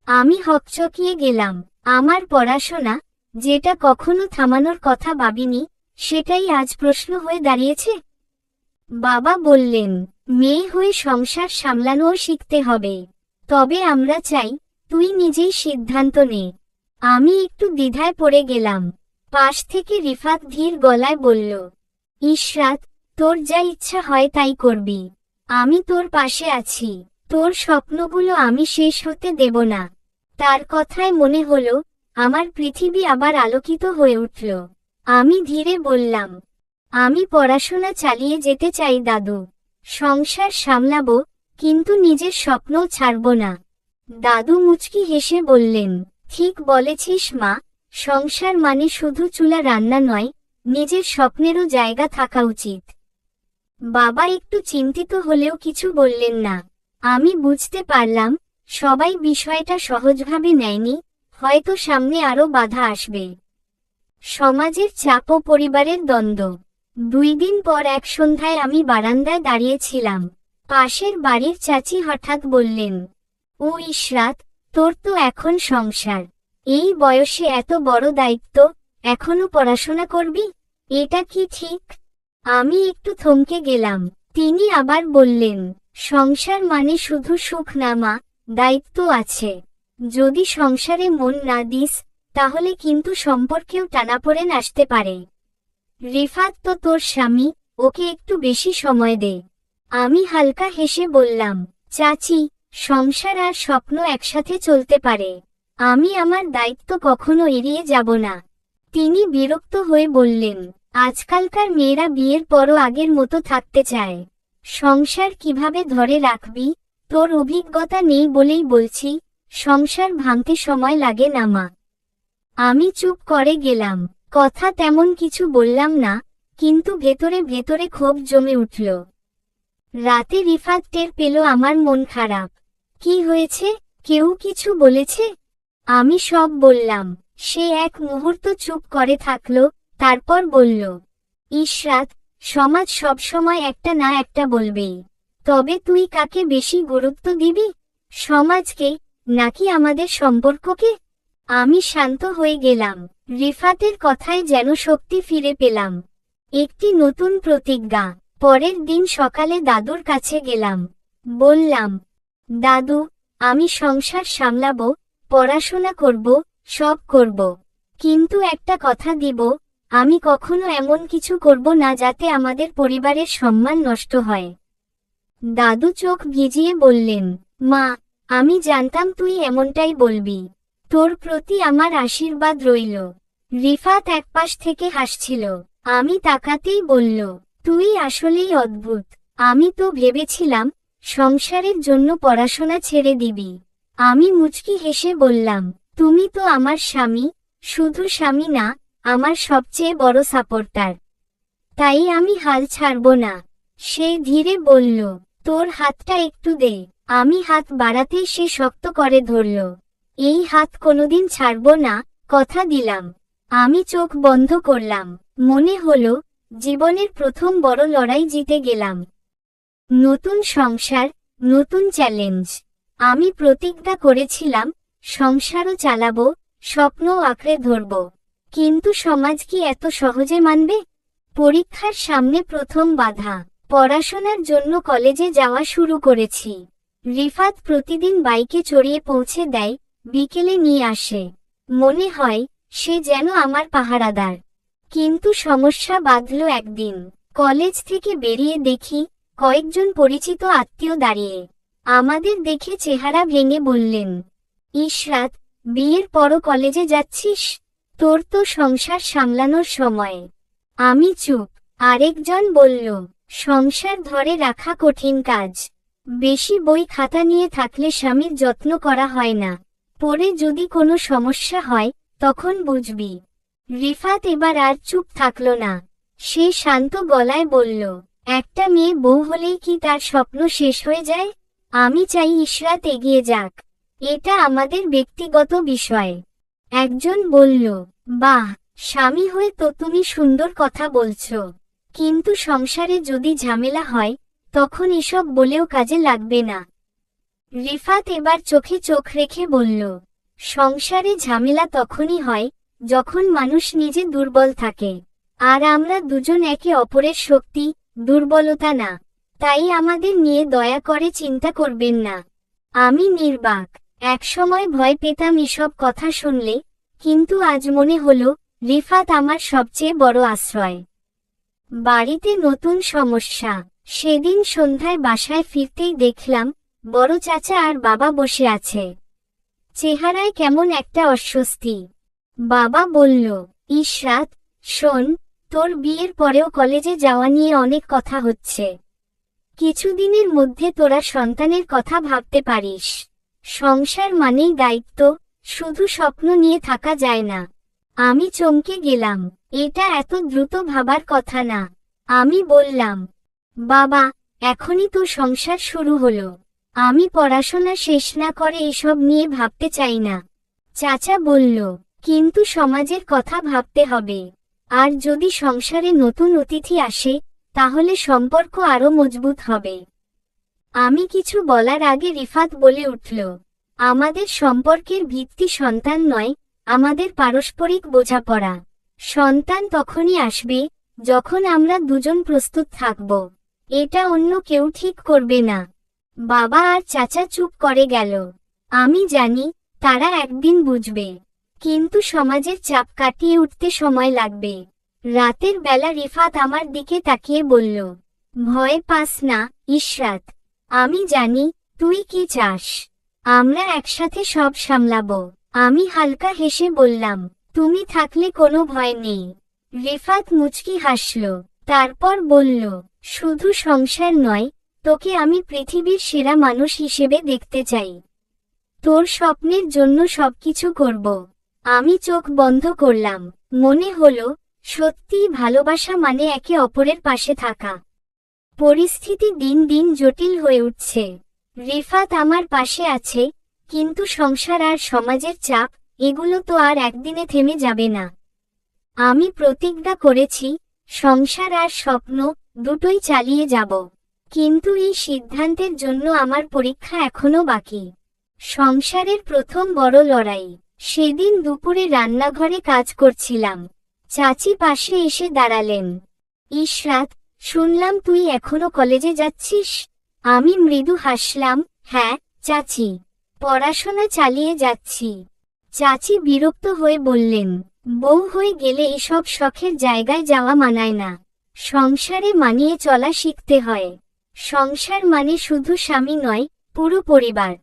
আমি হকচকিয়ে গেলাম। আমার পড়াশোনা, যেটা কখনো থামানোর কথা ভাবিনি, সেটাই আজ প্রশ্ন হয়ে দাঁড়িয়েছে। বাবা বললেন, মেয়ে হয়ে সংসার সামলানোও শিখতে হবে। তবে আমরা চাই তুই নিজেই সিদ্ধান্ত নে। আমি একটু দ্বিধায় পড়ে গেলাম। পাশ থেকে রিফাত ধীর গলায় বলল, ইশরাত, তোর যা ইচ্ছা হয় তাই করবি। আমি তোর পাশে আছি। তোর স্বপ্নগুলো আমি শেষ হতে দেব না। তার কথায় মনে হলো আমার পৃথিবী আবার আলোকিত হয়ে উঠল। আমি ধীরে বললাম, আমি পড়াশোনা চালিয়ে যেতে চাই দাদু। সংসার সামলাবো, কিন্তু নিজের স্বপ্নও ছাড়ব না। দাদু মুচকি হেসে বললেন, ঠিক বলেছিস মা, সংসার মানে শুধু চুলা রান্না নয়, নিজের স্বপ্নেরও জায়গা থাকা উচিত। বাবা একটু চিন্তিত হলেও কিছু বললেন না। আমি বুঝতে পারলাম, সবাই বিষয়টা সহজভাবে নেয়নি, হয়তো সামনে আরো বাধা আসবে। সমাজের চাপ ও পরিবারের দ্বন্দ্ব। 2 দিন পর এক সন্ধ্যায় আমি বারান্দায় দাঁড়িয়েছিলাম। পাশের বাড়ির চাচি হঠাৎ বললেন, ও ইশরাত, তোর তো এখন সংসার, এই বয়সে এত বড় দায়িত্ব, এখনো পড়াশোনা করবি? এটা কি ঠিক? আমি একটু থমকে গেলাম। তিনি আবার বললেন, সংসার মানে শুধু সুখ না মা, দায়িত্ব আছে। যদি সংসারে মন না দিস, তাহলে কিন্তু সম্পর্কেও টানাপোড়েন আসতে পারে। রিফাত তো তোর স্বামী, ওকে একটু বেশি সময় দে। আমি হালকা হেসে বললাম, চাচি, সংসার আর স্বপ্ন একসাথে চলতে পারে। আমি আমার দায়িত্ব কখনো এড়িয়ে যাব না। তিনি বিরক্ত হয়ে বললেন, আজকালকার মেয়েরা বিয়ের পরও আগের মতো থাকতে চায়। সংসার কিভাবে ধরে রাখবি? তোর অভিজ্ঞতা নেই বলেই বলছি, সংসার ভাঙতে সময় লাগে না মা। আমি চুপ করে গেলাম, কথা তেমন কিছু বললাম না, কিন্তু ভেতরে ভেতরে ক্ষোভ জমে উঠল। রাতে রিফাত টের পেল আমার মন খারাপ। কি হয়েছে? কেউ কিছু বলেছে? আমি সব বললাম। সে এক মুহূর্ত চুপ করে থাকল, তারপর বলল, ইশরাত, সমাজ সবসময় একটা না একটা বলবেই। তবে তুই কাকে বেশি গুরুত্ব দিবি, সমাজকে নাকি আমাদের সম্পর্ককে? আমি শান্ত হয়ে গেলাম। রিফাতের কথায় যেন শক্তি ফিরে পেলাম। একটি নতুন প্রতিজ্ঞা। পরের দিন সকালে দাদুর কাছে গেলাম। বললাম, দাদু, আমি সংসার সামলাবো, পড়াশোনা করব, সব করব। কিন্তু একটা কথা দিব, আমি কখনো এমন কিছু করব না যাতে আমাদের পরিবারের সম্মান নষ্ট হয়। দাদু চোখ ভিজিয়ে বললেন, মা, আমি জানতাম তুই এমনটাই বলবি। তোর প্রতি আমার আশীর্বাদ রইল। রিফাত একপাশ থেকে হাসছিল। আমি তাকাতেই বলল, তুই আসলেই অদ্ভুত। আমি তো ভেবেছিলাম সংসারের জন্য পড়াশোনা ছেড়ে দিবি। আমি মুচকি হেসে বললাম, তুমি তো আমার স্বামী, শুধু স্বামী না, আমার সবচেয়ে বড় সাপোর্টার। তাই আমি হাল ছাড়ব না। সে ধীরে বলল, তোর হাতটা একটু দে। আমি হাত বাড়াতেই সে শক্ত করে ধরল। এই হাত কোনোদিন ছাড়ব না, কথা দিলাম। আমি চোখ বন্ধ করলাম। মনে হলো জীবনের প্রথম বড় লড়াই জিতে গেলাম। নতুন সংসার, নতুন চ্যালেঞ্জ। আমি প্রতিজ্ঞা করেছিলাম, সংসারও চালাবো, স্বপ্নও আঁকড়ে ধরব। কিন্তু সমাজ কি এত সহজে মানবে? পরীক্ষার সামনে প্রথম বাধা। পড়াশোনার জন্য কলেজে যাওয়া শুরু করেছি। রিফাত প্রতিদিন বাইকে চড়িয়ে পৌঁছে দেয়, বিকেলে নিয়ে আসে। মনে হয় সে যেন আমার পাহারাদার। কিন্তু সমস্যা বাধল একদিন। কলেজ থেকে বেরিয়ে দেখি কয়েকজন পরিচিত আত্মীয় দাঁড়িয়ে। আমাদের দেখে চেহারা ভেঙে বললেন, ইশরাত, বিয়ের পরও কলেজে যাচ্ছিস? তোর তো সংসার সামলানোর সময়। আমি চুপ। আরেকজন বলল, সংসার ধরে রাখা কঠিন কাজ। বেশি বই খাতা নিয়ে থাকলে স্বামীর যত্ন করা হয় না। পরে যদি কোনো সমস্যা হয়, তখন বুঝবি। রিফাত এবার আর চুপ থাকল না। সে শান্ত গলায় বলল, একটা মেয়ে বউ হলেই কি তার স্বপ্ন শেষ হয়ে যায়? আমি চাই ইশরাত এগিয়ে যাক। এটা আমাদের ব্যক্তিগত বিষয়। একজন বলল, বাহ, স্বামী হয়ে তো তুমি সুন্দর কথা বলছো। কিন্তু সংসারে যদি ঝামেলা হয়, তখন এসব বলেও কাজে লাগবে না। রিফাত এবার চোখে চোখ রেখে বলল, সংসারে ঝামেলা তখনই হয় যখন মানুষ নিজে দুর্বল থাকে। আর আমরা দুজন একে অপরের শক্তি, দুর্বলতা না। তাই আমাদের নিয়ে দয়া করে চিন্তা করবেন না। আমি নির্বাক। একসময় ভয় পেতাম এসব কথা শুনলে, কিন্তু আজ মনে হলো রিফাত আমার সবচেয়ে বড় আশ্রয়। বাড়িতে নতুন সমস্যা। সেদিন সন্ধ্যায় বাসায় ফিরতেই দেখলাম বড় চাচা আর বাবা বসে আছে। চেহারায় কেমন একটা অস্বস্তি। বাবা বলল, ইশরাত, শোন, তোর বিয়ের পরেও কলেজে যাওয়া নিয়ে অনেক কথা হচ্ছে। কিছুদিনের মধ্যে তোরা সন্তানের কথা ভাবতে পারিস। সংসার মানেই দায়িত্ব, শুধু স্বপ্ন নিয়ে থাকা যায় না। আমি চমকে গেলাম। এটা এত দ্রুত ভাবার কথা না। আমি বললাম, বাবা, এখনই তো সংসার শুরু হলো। আমি পড়াশোনা শেষ না করে এসব নিয়ে ভাবতে চাই না। চাচা বলল, কিন্তু সমাজের কথা ভাবতে হবে। আর যদি সংসারে নতুন অতিথি আসে, তাহলে সম্পর্ক আরো মজবুত হবে। আমি কিছু বলার আগে রিফাত বলে উঠল, আমাদের সম্পর্কের ভিত্তি সন্তান নয়, আমাদের পারস্পরিক বোঝাপড়া। সন্তান তখনই আসবে যখন আমরা দুজন প্রস্তুত থাকব। এটা অন্য কেউ ঠিক করবে না। বাবা আর চাচা চুপ করে গেল। আমি জানি তারা একদিন বুঝবে। কিন্তু সমাজের চাপ কাটিয়ে উঠতে সময় লাগবে। রাতের বেলা রিফাত আমার দিকে তাকিয়ে বলল, ভয় পাস না ইশরাত, আমি জানি তুই কি চাস। আমরা একসাথে সব সামলাবো। আমি হালকা হেসে বললাম, তুমি থাকলে কোনো ভয় নেই। রিফাত মুচকি হাসল, তারপর বলল, শুধু সংসার নয়, তোকে আমি পৃথিবীর সেরা মানুষ হিসেবে দেখতে চাই। তোর স্বপ্নের জন্য সবকিছু করব। আমি চোখ বন্ধ করলাম। মনে হলো, সত্যিই ভালোবাসা মানে একে অপরের পাশে থাকা। পরিস্থিতি দিন দিন জটিল হয়ে উঠছে। রিফাত আমার পাশে আছে, কিন্তু সংসার আর সমাজের চাপ, এগুলো তো আর একদিনে থেমে যাবে না। আমি প্রতিজ্ঞা করেছি, সংসার আর স্বপ্ন দুটোই চালিয়ে যাব। কিন্তু এই সিদ্ধান্তের জন্য আমার পরীক্ষা এখনো বাকি। সংসারের প্রথম বড় লড়াই। সেদিন দুপুরে রান্নাঘরে কাজ করছিলাম। চাচি পাশে এসে দাঁড়ালেন। ইশরাত, শুনলাম তুই এখনো কলেজে যাচ্ছিস? আমি মৃদু হাসলাম, হ্যাঁ চাচি, পড়াশোনা চালিয়ে যাচ্ছি। চাচি বিরক্ত হয়ে বললেন, বউ হয়ে গেলে এসব শখের জায়গায় যাওয়া মানায় না। সংসারে মানিয়ে চলা শিখতে হয়। সংসার মানে শুধু স্বামী নয়, পুরো পরিবার।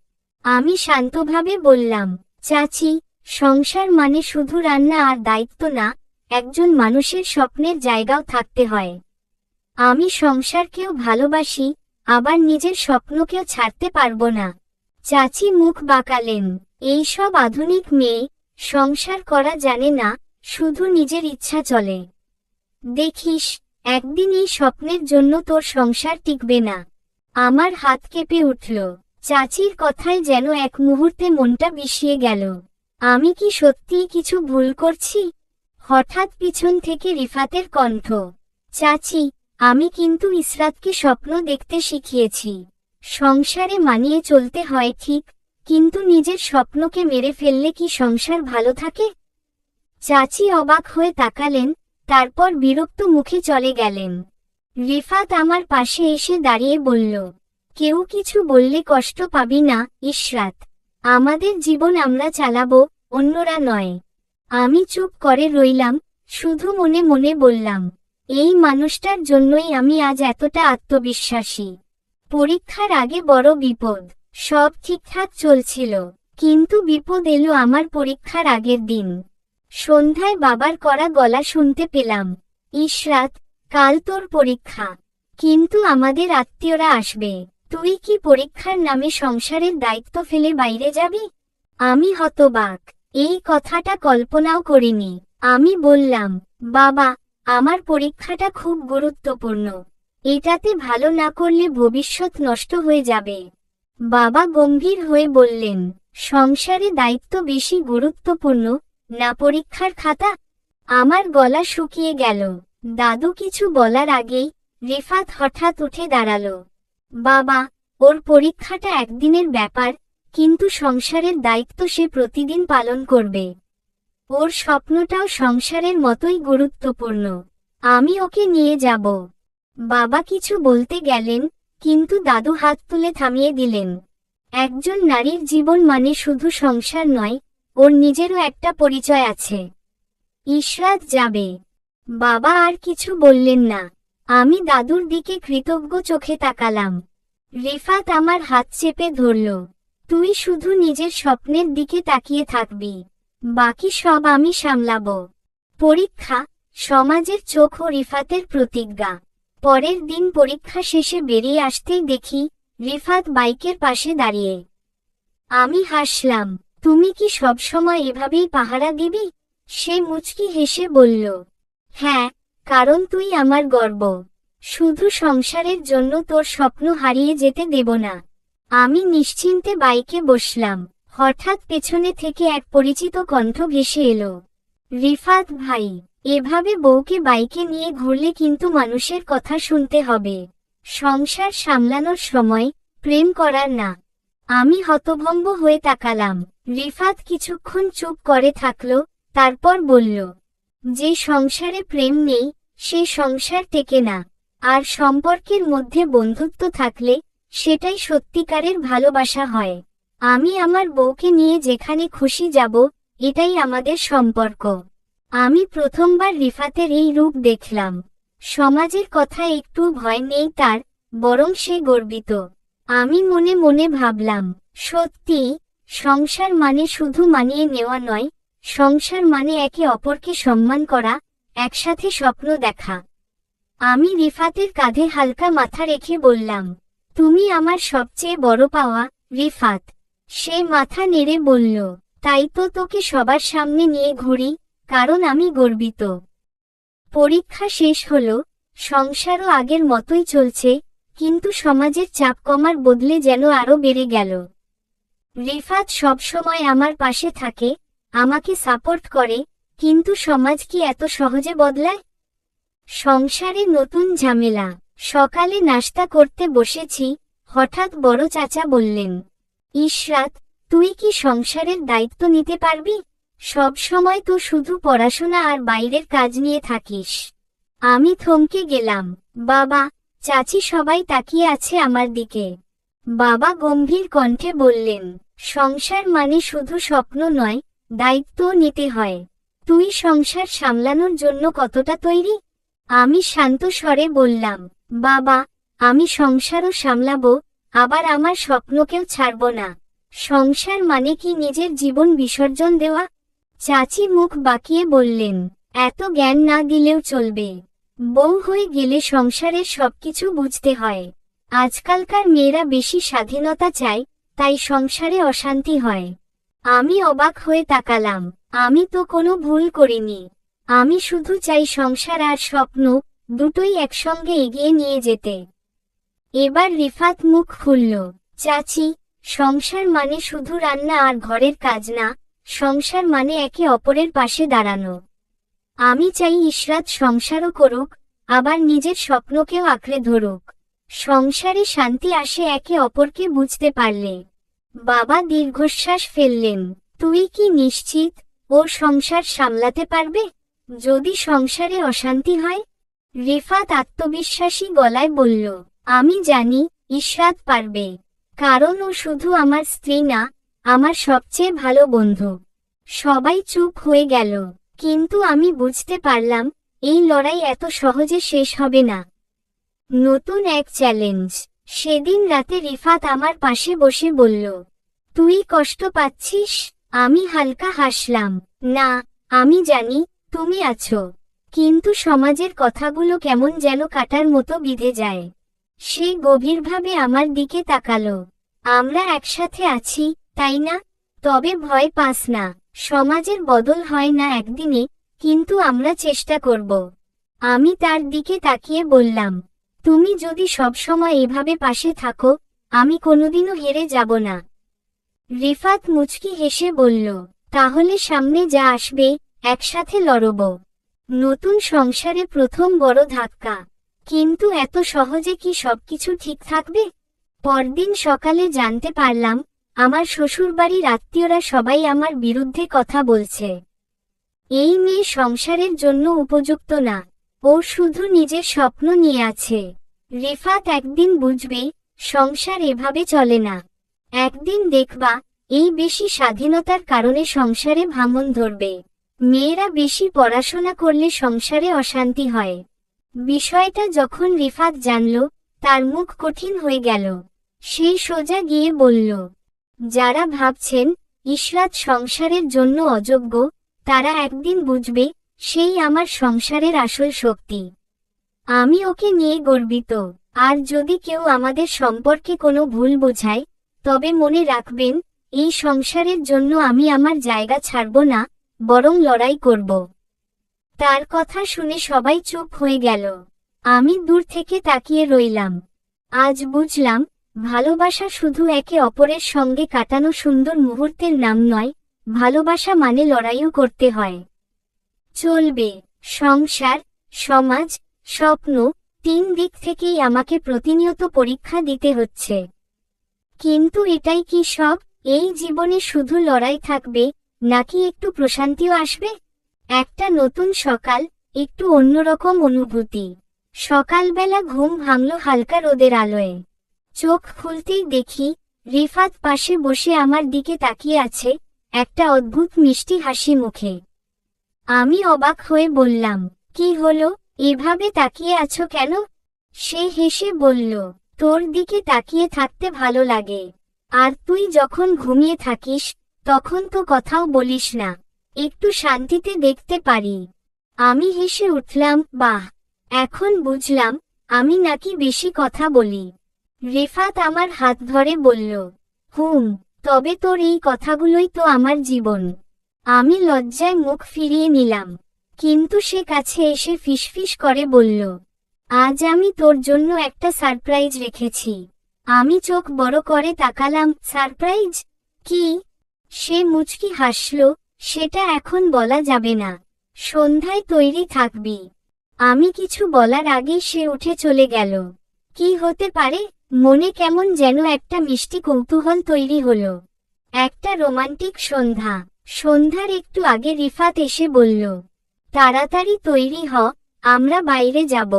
আমি শান্তভাবে বললাম, চাচি, সংসার মানে শুধু রান্না আর দায়িত্ব না, একজন মানুষের স্বপ্নের জায়গাও থাকতে হয়। আমি সংসারকেও ভালোবাসি, আবার নিজের স্বপ্নকেও ছাড়তে পারবো না। চাচি মুখ বাঁকালেন, এইসব আধুনিক মেয়ে সংসার করা জানে না, শুধু নিজের ইচ্ছা চলে। দেখিস, একদিন এই স্বপ্নের জন্য তোর সংসার টিকবে না। আমার হাত কেঁপে উঠল। চাচির কথায় যেন এক মুহূর্তে মনটা বিষিয়ে গেল। আমি কি সত্যিই কিছু ভুল করছি? হঠাৎ পিছন থেকে রিফাতের কণ্ঠ, চাচি, আমি কিন্তু ইসরাতকে স্বপ্ন দেখতে শিখিয়েছি। সংসারে মানিয়ে চলতে হয় ঠিক, কিন্তু নিজের স্বপ্নকে মেরে ফেললে কি সংসার ভালো থাকে? চাচি অবাক হয়ে তাকালেন, তারপর বিরক্ত মুখে চলে গেলেন। রিফাত আমার পাশে এসে দাঁড়িয়ে বলল, কেউ কিছু বললে কষ্ট পাবি না ইশরাত, আমাদের জীবন আমরা চালাবো, অন্যরা নয়। আমি চুপ করে রইলাম, শুধু মনে মনে বললাম, এই মানুষটার জন্যই আমি আজ এতটা আত্মবিশ্বাসী। পরীক্ষার আগে বড় বিপদ। সব ঠিকঠাক চলছিল, কিন্তু বিপদ এলো আমার পরীক্ষার আগের দিন। সন্ধ্যায় বাবার কড়া গলা শুনতে পেলাম, ইশরাত, কাল তোর পরীক্ষা, কিন্তু আমাদের আত্মীয়রা আসবে। তুই কি পরীক্ষার নামে সংসারের দায়িত্ব ফেলে বাইরে যাবি? আমি হতবাক, এই কথাটা কল্পনাও করিনি। আমি বললাম, বাবা, আমার পরীক্ষাটা খুব গুরুত্বপূর্ণ। এটাতে ভালো না করলে ভবিষ্যৎ নষ্ট হয়ে যাবে। বাবা গম্ভীর হয়ে বললেন, সংসারে দায়িত্ব বেশি গুরুত্বপূর্ণ না পরীক্ষার খাতা? আমার গলা শুকিয়ে গেল। দাদু কিছু বলার আগেই রিফাত হঠাৎ উঠে দাঁড়ালো। বাবা, ওর পরীক্ষাটা একদিনের ব্যাপার, কিন্তু সংসারের দায়িত্ব সে প্রতিদিন পালন করবে। ওর স্বপ্নটাও সংসারের মতোই গুরুত্বপূর্ণ। আমি ওকে নিয়ে যাব। বাবা কিছু বলতে গেলেন, কিন্তু দাদু হাত তুলে থামিয়ে দিলেন। একজন নারীর জীবন মানে শুধু সংসার নয়, ওর নিজেরও একটা পরিচয় আছে। ইশরাত যাবে। বাবা আর কিছু বললেন না। আমি দাদুর দিকে কৃতজ্ঞ চোখে তাকালাম। রিফাত আমার হাত চেপে ধরল, তুই শুধু নিজের স্বপ্নের দিকে তাকিয়ে থাকবি, বাকি সব আমি সামলাব। পরীক্ষা, সমাজের চোখ ও রিফাতের প্রতিজ্ঞা। পরের দিন পরীক্ষা শেষে বেরিয়ে আসতেই দেখি রিফাত বাইকের পাশে দাঁড়িয়ে। আমি হাসলাম, তুমি কি সবসময় এভাবেই পাহারা দিবি? সে মুচকি হেসে বলল, হ্যাঁ, কারণ তুই আমার গর্ব। শুধু সংসারের জন্য তোর স্বপ্ন হারিয়ে যেতে দেব না। আমি নিশ্চিন্তে বাইকে বসলাম। হঠাৎ পেছনে থেকে এক পরিচিত কণ্ঠ ভেসে এলো, রিফাত ভাই, এভাবে বউকে বাইকে নিয়ে ঘুরলে কিন্তু মানুষের কথা শুনতে হবে। সংসার সামলানোর সময় প্রেম করার না। আমি হতভম্ব হয়ে তাকালাম। রিফাত কিছুক্ষণ চুপ করে থাকলো, তারপর বলল, যে সংসারে প্রেম নেই সে সংসার টেকে না। আর সম্পর্কের মধ্যে বন্ধুত্ব থাকলে সেটাই সত্যিকারের ভালোবাসা হয়। আমি আমার বউকে নিয়ে যেখানে খুশি যাব, এটাই আমাদের সম্পর্ক। আমি প্রথমবার রিফাতের এই রূপ দেখলাম। সমাজের কথা একটু ভয় নেই তার, বরং সে গর্বিত। আমি মনে মনে ভাবলাম, সত্যি, সংসার মানে শুধু মানিয়ে নেওয়া নয়, সংসার মানে একে অপরকে সম্মান করা, একসাথে স্বপ্ন দেখা। আমি রিফাতের কাঁধে হালকা মাথা রেখে বললাম, তুমি আমার সবচেয়ে বড় পাওয়া, রিফাত। সে মাথা নেড়ে বলল, তাই তো তোকে সবার সামনে নিয়ে ঘুরি, কারণ আমি গর্বিত। পরীক্ষা শেষ হলো, সংসারও আগের মতোই চলছে, কিন্তু সমাজের চাপ কমার বদলে যেন আরো বেড়ে গেল। রিফাত সবসময় আমার পাশে থাকে, আমাকে সাপোর্ট করে, কিন্তু সমাজ কি এত সহজে বদলায়? সংসারে নতুন ঝামেলা। সকালে নাস্তা করতে বসেছি, হঠাৎ বড় চাচা বললেন, ইশরাত, তুই কি সংসারের দায়িত্ব নিতে পারবি? সব সময় তো শুধু পড়াশোনা আর বাইরের কাজ নিয়ে থাকিস। আমি থমকে গেলাম। বাবা, চাচি সবাই তাকিয়ে আছে আমার দিকে। বাবা গম্ভীর কণ্ঠে বললেন, সংসার মানে শুধু স্বপ্ন নয়, দায়িত্বও নিতে হয়। তুই সংসার সামলানোর জন্য কতটা তৈরি? আমি শান্ত স্বরে বললাম, বাবা, আমি সংসারও সামলাবো, আবার আমার স্বপ্নকেও ছাড়ব না। সংসার মানে কি নিজের জীবন বিসর্জন দেওয়া? চাচি মুখ বাঁকিয়ে বললেন, এত জ্ঞান না দিলেও চলবে। বউ হয়ে গেলে সংসারের সবকিছু বুঝতে হয়। আজকালকার মেয়েরা বেশি স্বাধীনতা চায়, তাই সংসারে অশান্তি হয়। আমি অবাক হয়ে তাকালাম। আমি তো কোনো ভুল করিনি। আমি শুধু চাই সংসার আর স্বপ্ন দুটোই একসঙ্গে এগিয়ে নিয়ে যেতে। এবার রিফাত মুখ খুলল, চাচি, সংসার মানে শুধু রান্না আর ঘরের কাজ না, সংসার মানে একে অপরের পাশে দাঁড়ানো। আমি চাই ইশরাত সংসারও করুক, আবার নিজের স্বপ্নকেও আঁকড়ে ধরুক। সংসারে শান্তি আসে একে অপরকে বুঝতে পারলে। বাবা দীর্ঘশ্বাস ফেললেন, তুই কি নিশ্চিত ও সংসার সামলাতে পারবে যদি সংসারে অশান্তি হয়? রিফাত আত্মবিশ্বাসী গলায় বলল, আমি জানি ইশরাত পারবে, কারণ ও শুধু আমার স্ত্রী না, আমার সবচেয়ে ভালো বন্ধু। সবাই চুপ হয়ে গেল, কিন্তু আমি বুঝতে পারলাম এই লড়াই এত সহজে শেষ হবে না। নতুন এক চ্যালেঞ্জ। সেদিন রাতে রিফাত আমার পাশে বসে বলল, তুই কষ্ট পাচ্ছিস? আমি হালকা হাসলাম, না, আমি জানি তুমি আছো, কিন্তু সমাজের কথাগুলো কেমন যেন কাটার মতো বিঁধে যায়। সে গভীরভাবে আমার দিকে তাকালো, আমরা একসাথে আছি, তাই না? তবে ভয় পাস না, সমাজের বদল হয় না একদিনে, কিন্তু আমরা চেষ্টা করব। আমি তার দিকে তাকিয়ে বললাম, তুমি যদি সবসময় এভাবে পাশে থাকো, আমি কোনোদিনও হেরে যাব না। রিফাত মুচকি হেসে বলল, তাহলে সামনে যা আসবে একসাথে লড়ব। নতুন সংসারে প্রথম বড় ধাক্কা, কিন্তু এত সহজে কি সবকিছু ঠিক থাকবে? পরদিন সকালে জানতে পারলাম, আমার শ্বশুরবাড়ির আত্মীয়রা সবাই আমার বিরুদ্ধে কথা বলছে। এই মেয়ে সংসারের জন্য উপযুক্ত না, ও শুধু নিজের স্বপ্ন নিয়ে আছে। রিফাত একদিন বুঝবে, সংসার এভাবে চলে না। একদিন দেখবা, এই বেশি স্বাধীনতার কারণে সংসারে ভাঙন ধরবে। মেয়েরা বেশি পড়াশোনা করলে সংসারে অশান্তি হয়। বিষয়টা যখন রিফাত জানল, তার মুখ কঠিন হয়ে গেল। সে সোজা গিয়ে বলল, যারা ভাবছেন ইশরাত সংসারের জন্য অযোগ্য, তারা একদিন বুঝবে, সেই আমার সংসারের আসল শক্তি। আমি ওকে নিয়ে গর্বিত। আর যদি কেউ আমাদের সম্পর্কে কোনো ভুল বোঝায়, তবে মনে রাখবেন, এই সংসারের জন্য আমি আমার জায়গা ছাড়ব না, বরং লড়াই করব। তার কথা শুনে সবাই চুপ হয়ে গেল। আমি দূর থেকে তাকিয়ে রইলাম। আজ বুঝলাম, ভালোবাসা শুধু একে অপরের সঙ্গে কাটানো সুন্দর মুহূর্তের নাম নয়, ভালোবাসা মানে লড়াইও করতে হয়। চলবে। সংসার, সমাজ, স্বপ্ন, তিন দিক থেকেই আমাকে প্রতিনিয়ত পরীক্ষা দিতে হচ্ছে। কিন্তু এটাই কি সব? এই জীবনে শুধু লড়াই থাকবে, নাকি একটু প্রশান্তিও আসবে? একটা নতুন সকাল, একটু অন্যরকম অনুভূতি। সকালবেলা ঘুম ভাঙল হালকা রোদের আলোয়। চোখ খুলতেই দেখি, রিফাত পাশে বসে আমার দিকে তাকিয়ে আছে, একটা অদ্ভুত মিষ্টি হাসি মুখে। আমি অবাক হয়ে বললাম, কি হলো, এভাবে তাকিয়ে আছো কেন? সে হেসে বলল, তোর দিকে তাকিয়ে থাকতে ভালো লাগে। আর তুই যখন ঘুমিয়ে থাকিস তখন তো কথাও বলিস না, একটু শান্তিতে দেখতে পারি। আমি হেসে উঠলাম, বাহ, এখন বুঝলাম আমি নাকি বেশি কথা বলি। রিফাত আমার হাত ধরে বলল, তবে তোর এই কথাগুলোই তো আমার জীবন। আমি লজ্জায় মুখ ফিরিয়ে নিলাম, কিন্তু সে কাছে এসে ফিসফিস করে বলল, আজ আমি তোর জন্য একটা সারপ্রাইজ রেখেছি। আমি চোখ বড় করে তাকালাম, সারপ্রাইজ? কি? সে মুচকি হাসল, সেটা এখন বলা যাবে না, সন্ধ্যায় তৈরি থাকবি। আমি কিছু বলার আগেই সে উঠে চলে গেল। কি হতে পারে? মনে কেমন যেন একটা মিষ্টি কৌতূহল তৈরি হলো। একটা রোমান্টিক সন্ধ্যা। সন্ধ্যার একটু আগে রিফাত এসে বলল, তাড়াতাড়ি তৈরি হ, আমরা বাইরে যাব।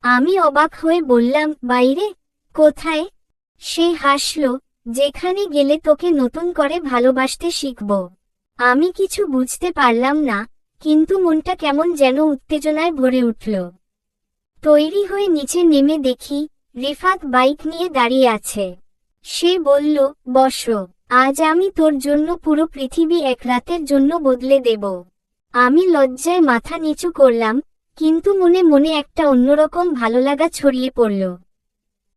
আমি অবাক হয়ে বললাম, বাইরে? কোথায়? সে হাসল, যেখানে গেলে তোকে নতুন করে ভালোবাসতে শিখব। আমি কিছু বুঝতে পারলাম না, কিন্তু মনটা কেমন যেন উত্তেজনায় ভরে উঠল। তৈরি হয়ে নিচে নেমে দেখি রিফাত বাইক নিয়ে দাঁড়িয়ে আছে। সে বলল, বসো, আজ আমি তোর জন্য পুরো পৃথিবী এক রাতের জন্য বদলে দেব। আমি লজ্জায় মাথা নিচু করলাম, কিন্তু মনে মনে একটা অন্যরকম ভালোলাগা ছড়িয়ে পড়ল।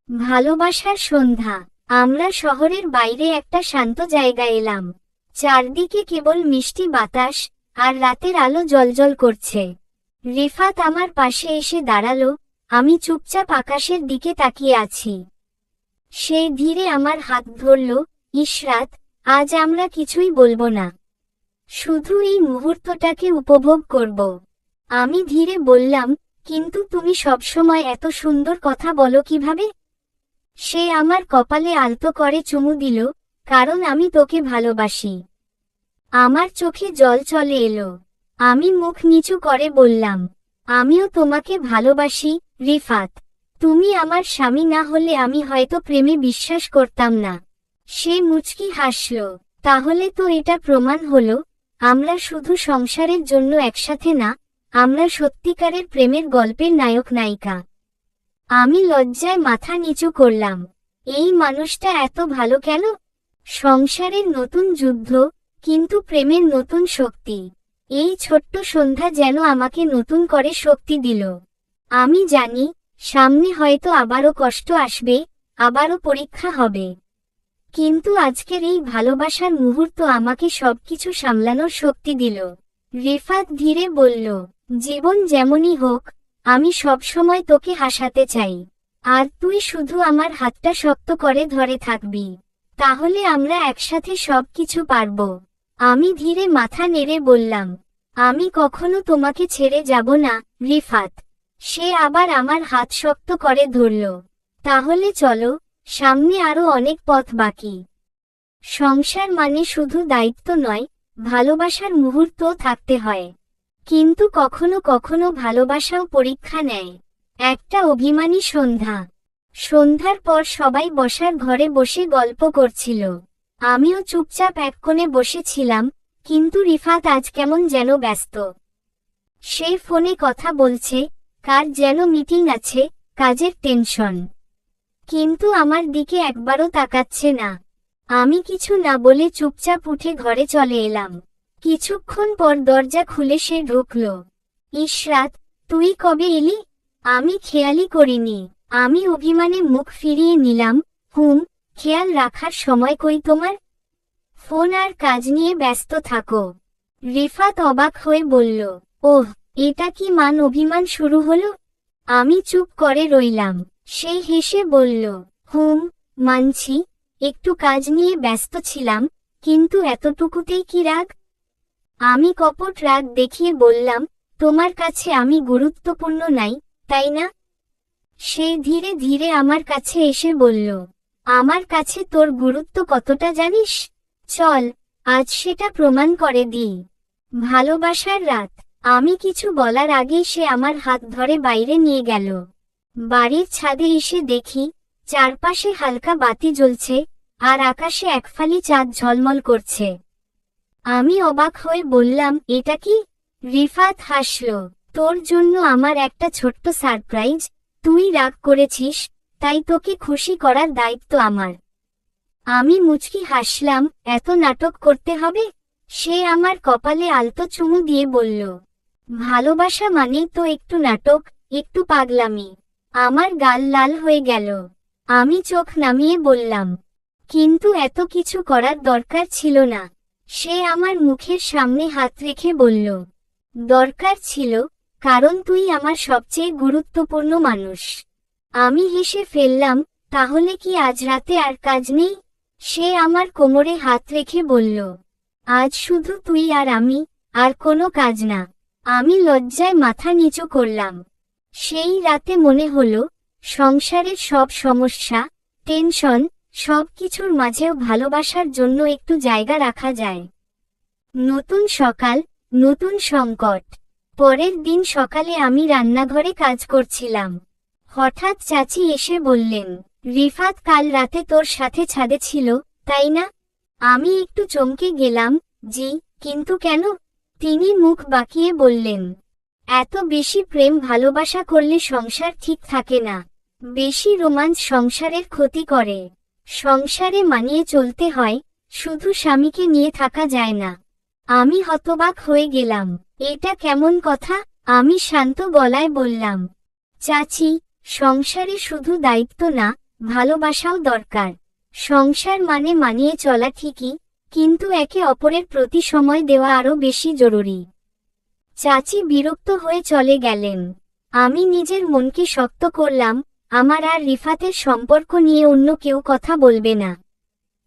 ভালোবাসার সন্ধ্যা। আমরা শহরের বাইরে একটা শান্ত জায়গায় এলাম। চারদিকে কেবল মিষ্টি বাতাস, আর রাতের আলো জ্বলজ্বল করছে। রিফাত আমার পাশে এসে দাঁড়ালো, আমি চুপচাপ আকাশের দিকে তাকিয়ে আছি। সে ধীরে আমার হাত ধরল, ইশরাত, আজ আমরা কিছুই বলবো না, শুধু এই মুহূর্তটাকে উপভোগ করব। আমি ধীরে বললাম, কিন্তু তুমি সবসময় এত সুন্দর কথা বলো কিভাবে? সে আমার কপালে আলতো করে চুমু দিল, কারণ আমি তোকে ভালোবাসি। আমার চোখে জল চলে এলো। আমি মুখ নিচু করে বললাম, আমিও তোমাকে ভালোবাসি, রিফাত। তুমি আমার স্বামী না হলে আমি হয়তো প্রেমে বিশ্বাস করতাম না। সে মুচকি হাসল, তাহলে তো এটা প্রমাণ হলো আমরা শুধু সংসারের জন্য একসাথে না, আমরা সত্যিকারের প্রেমের গল্পের নায়ক নায়িকা। আমি লজ্জায় মাথা নিচু করলাম। এই মানুষটা এত ভালো কেন? সংসারের নতুন যুদ্ধ, কিন্তু প্রেমের নতুন শক্তি। এই ছোট্ট সন্ধ্যা যেন আমাকে নতুন করে শক্তি দিল। আমি জানি সামনে হয়তো আবারও কষ্ট আসবে, আবারও পরীক্ষা হবে, কিন্তু আজকের এই ভালোবাসার মুহূর্ত আমাকে সবকিছু সামলানোর শক্তি দিল। রিফাত ধীরে বলল, জীবন যেমনই হোক, আমি সবসময় তোকে হাসাতে চাই। আর তুই শুধু আমার হাতটা শক্ত করে ধরে থাকবি, তাহলে আমরা একসাথে সবকিছু পারব। আমি ধীরে মাথা নেড়ে বললাম, আমি কখনো তোমাকে ছেড়ে যাব না, রিফাত। সে আবার আমার হাত শক্ত করে ধরল। তাহলে চলো, সামনে আরো অনেক পথ বাকি। সংসার মানে শুধু দায়িত্ব নয়, ভালোবাসার মুহূর্তও থাকতে হয়। কিন্তু কখনো কখনো ভালোবাসাও পরীক্ষা নেয়। একটা অভিমানী সন্ধ্যা। সন্ধ্যার পর সবাই বসার ঘরে বসে গল্প করছিল। আমিও চুপচাপ এক কোণে বসেছিলাম, কিন্তু রিফাত আজ কেমন যেন ব্যস্ত। সে ফোনে কথা বলছে, কার যেন মিটিং আছে, কাজের টেনশন। কিন্তু আমার দিকে একবারও তাকাচ্ছে না। আমি কিছু না বলে চুপচাপ উঠে ঘরে চলে এলাম। কিছুক্ষণ পর দরজা খুলে সে ঢুকল। ইশরাত, তুই কবে এলি? আমি খেয়ালই করিনি। আমি অভিমানে মুখ ফিরিয়ে নিলাম, খেয়াল রাখার সময় কই তোমার? ফোন আর কাজ নিয়ে ব্যস্ত থাকো। রিফাত অবাক হয়ে বলল, ওহ, এটা কি মান অভিমান শুরু হলো? আমি চুপ করে রইলাম। সে হেসে বলল, মানছি, একটু কাজ নিয়ে ব্যস্ত ছিলাম, কিন্তু এতটুকুতেই কি রাগ? আমি কপট রাগ দেখিয়ে বললাম, তোমার কাছে আমি গুরুত্বপূর্ণ নাই, তাই না? সে ধীরে ধীরে আমার কাছে এসে বলল, আমার কাছে তোর গুরুত্ব কতটা জানিস? চল, আজ সেটা প্রমাণ করে দিই। ভালোবাসার রাত। আমি কিছু বলার আগেই সে আমার হাত ধরে বাইরে নিয়ে গেল। বাড়ির ছাদে এসে দেখি চারপাশে হালকা বাতি জ্বলছে, আর আকাশে একফালি চাঁদ ঝলমল করছে। আমি অবাক হয়ে বললাম, এটা কি? রিফাত হাসল। তোর জন্য আমার একটা ছোট্ট সারপ্রাইজ। তুই রাগ করেছিস, তাই তোকে খুশি করার দায়িত্ব আমার। আমি মুচকি হাসলাম, এত নাটক করতে হবে? সে আমার কপালে আলতো চুমু দিয়ে বলল, ভালোবাসা মানেই তো একটু নাটক, একটু পাগলামি। আমার গাল লাল হয়ে গেল। আমি চোখ নামিয়ে বললাম, কিন্তু এত কিছু করার দরকার ছিল না। সে আমার মুখের সামনে হাত রেখে বলল, দরকার ছিল, কারণ তুই আমার সবচেয়ে গুরুত্বপূর্ণ মানুষ। আমি হেসে ফেললাম, তাহলে কি আজ রাতে আর কাজ নেই? সে আমার কোমরে হাত রেখে বলল, আজ শুধু তুই আর আমি, আর কোনো কাজ না। আমি লজ্জায় মাথা নিচু করলাম। সেই রাতে মনে হলো, সংসারের সব সমস্যা, টেনশন, সব কিছুর মাঝেও ভালোবাসার জন্য একটু জায়গা রাখা যায়। নতুন সকাল, নতুন সংকট। পরের দিন সকালে আমি রান্নাঘরে কাজ করছিলাম। হঠাৎ চাচি এসে বললেন, রিফাত কাল রাতে তোর সাথে ছাদে ছিল, তাই না? আমি একটু চমকে গেলাম, জি, কিন্তু কেন? তিনি মুখ বাঁকিয়ে বললেন, এত বেশি প্রেম ভালোবাসা করলে সংসার ঠিক থাকে না। বেশি রোমান্স সংসারের ক্ষতি করে। সংসারে মানিয়ে চলতে হয়, শুধু স্বামীকে নিয়ে থাকা যায় না। আমি হতবাক হয়ে গেলাম। এটা কেমন কথা? আমি শান্ত গলায় বললাম, চাচি, সংসারে শুধু দায়িত্ব না, ভালোবাসাও দরকার। সংসার মানে মানিয়ে চলা ঠিকই, কিন্তু একে অপরের প্রতি সময় দেওয়া আরও বেশি জরুরি। চাচি বিরক্ত হয়ে চলে গেলেন। আমি নিজের মনকে শক্ত করলাম, আমার আর রিফাতের সম্পর্ক নিয়ে অন্য কেউ কথা বলবে না।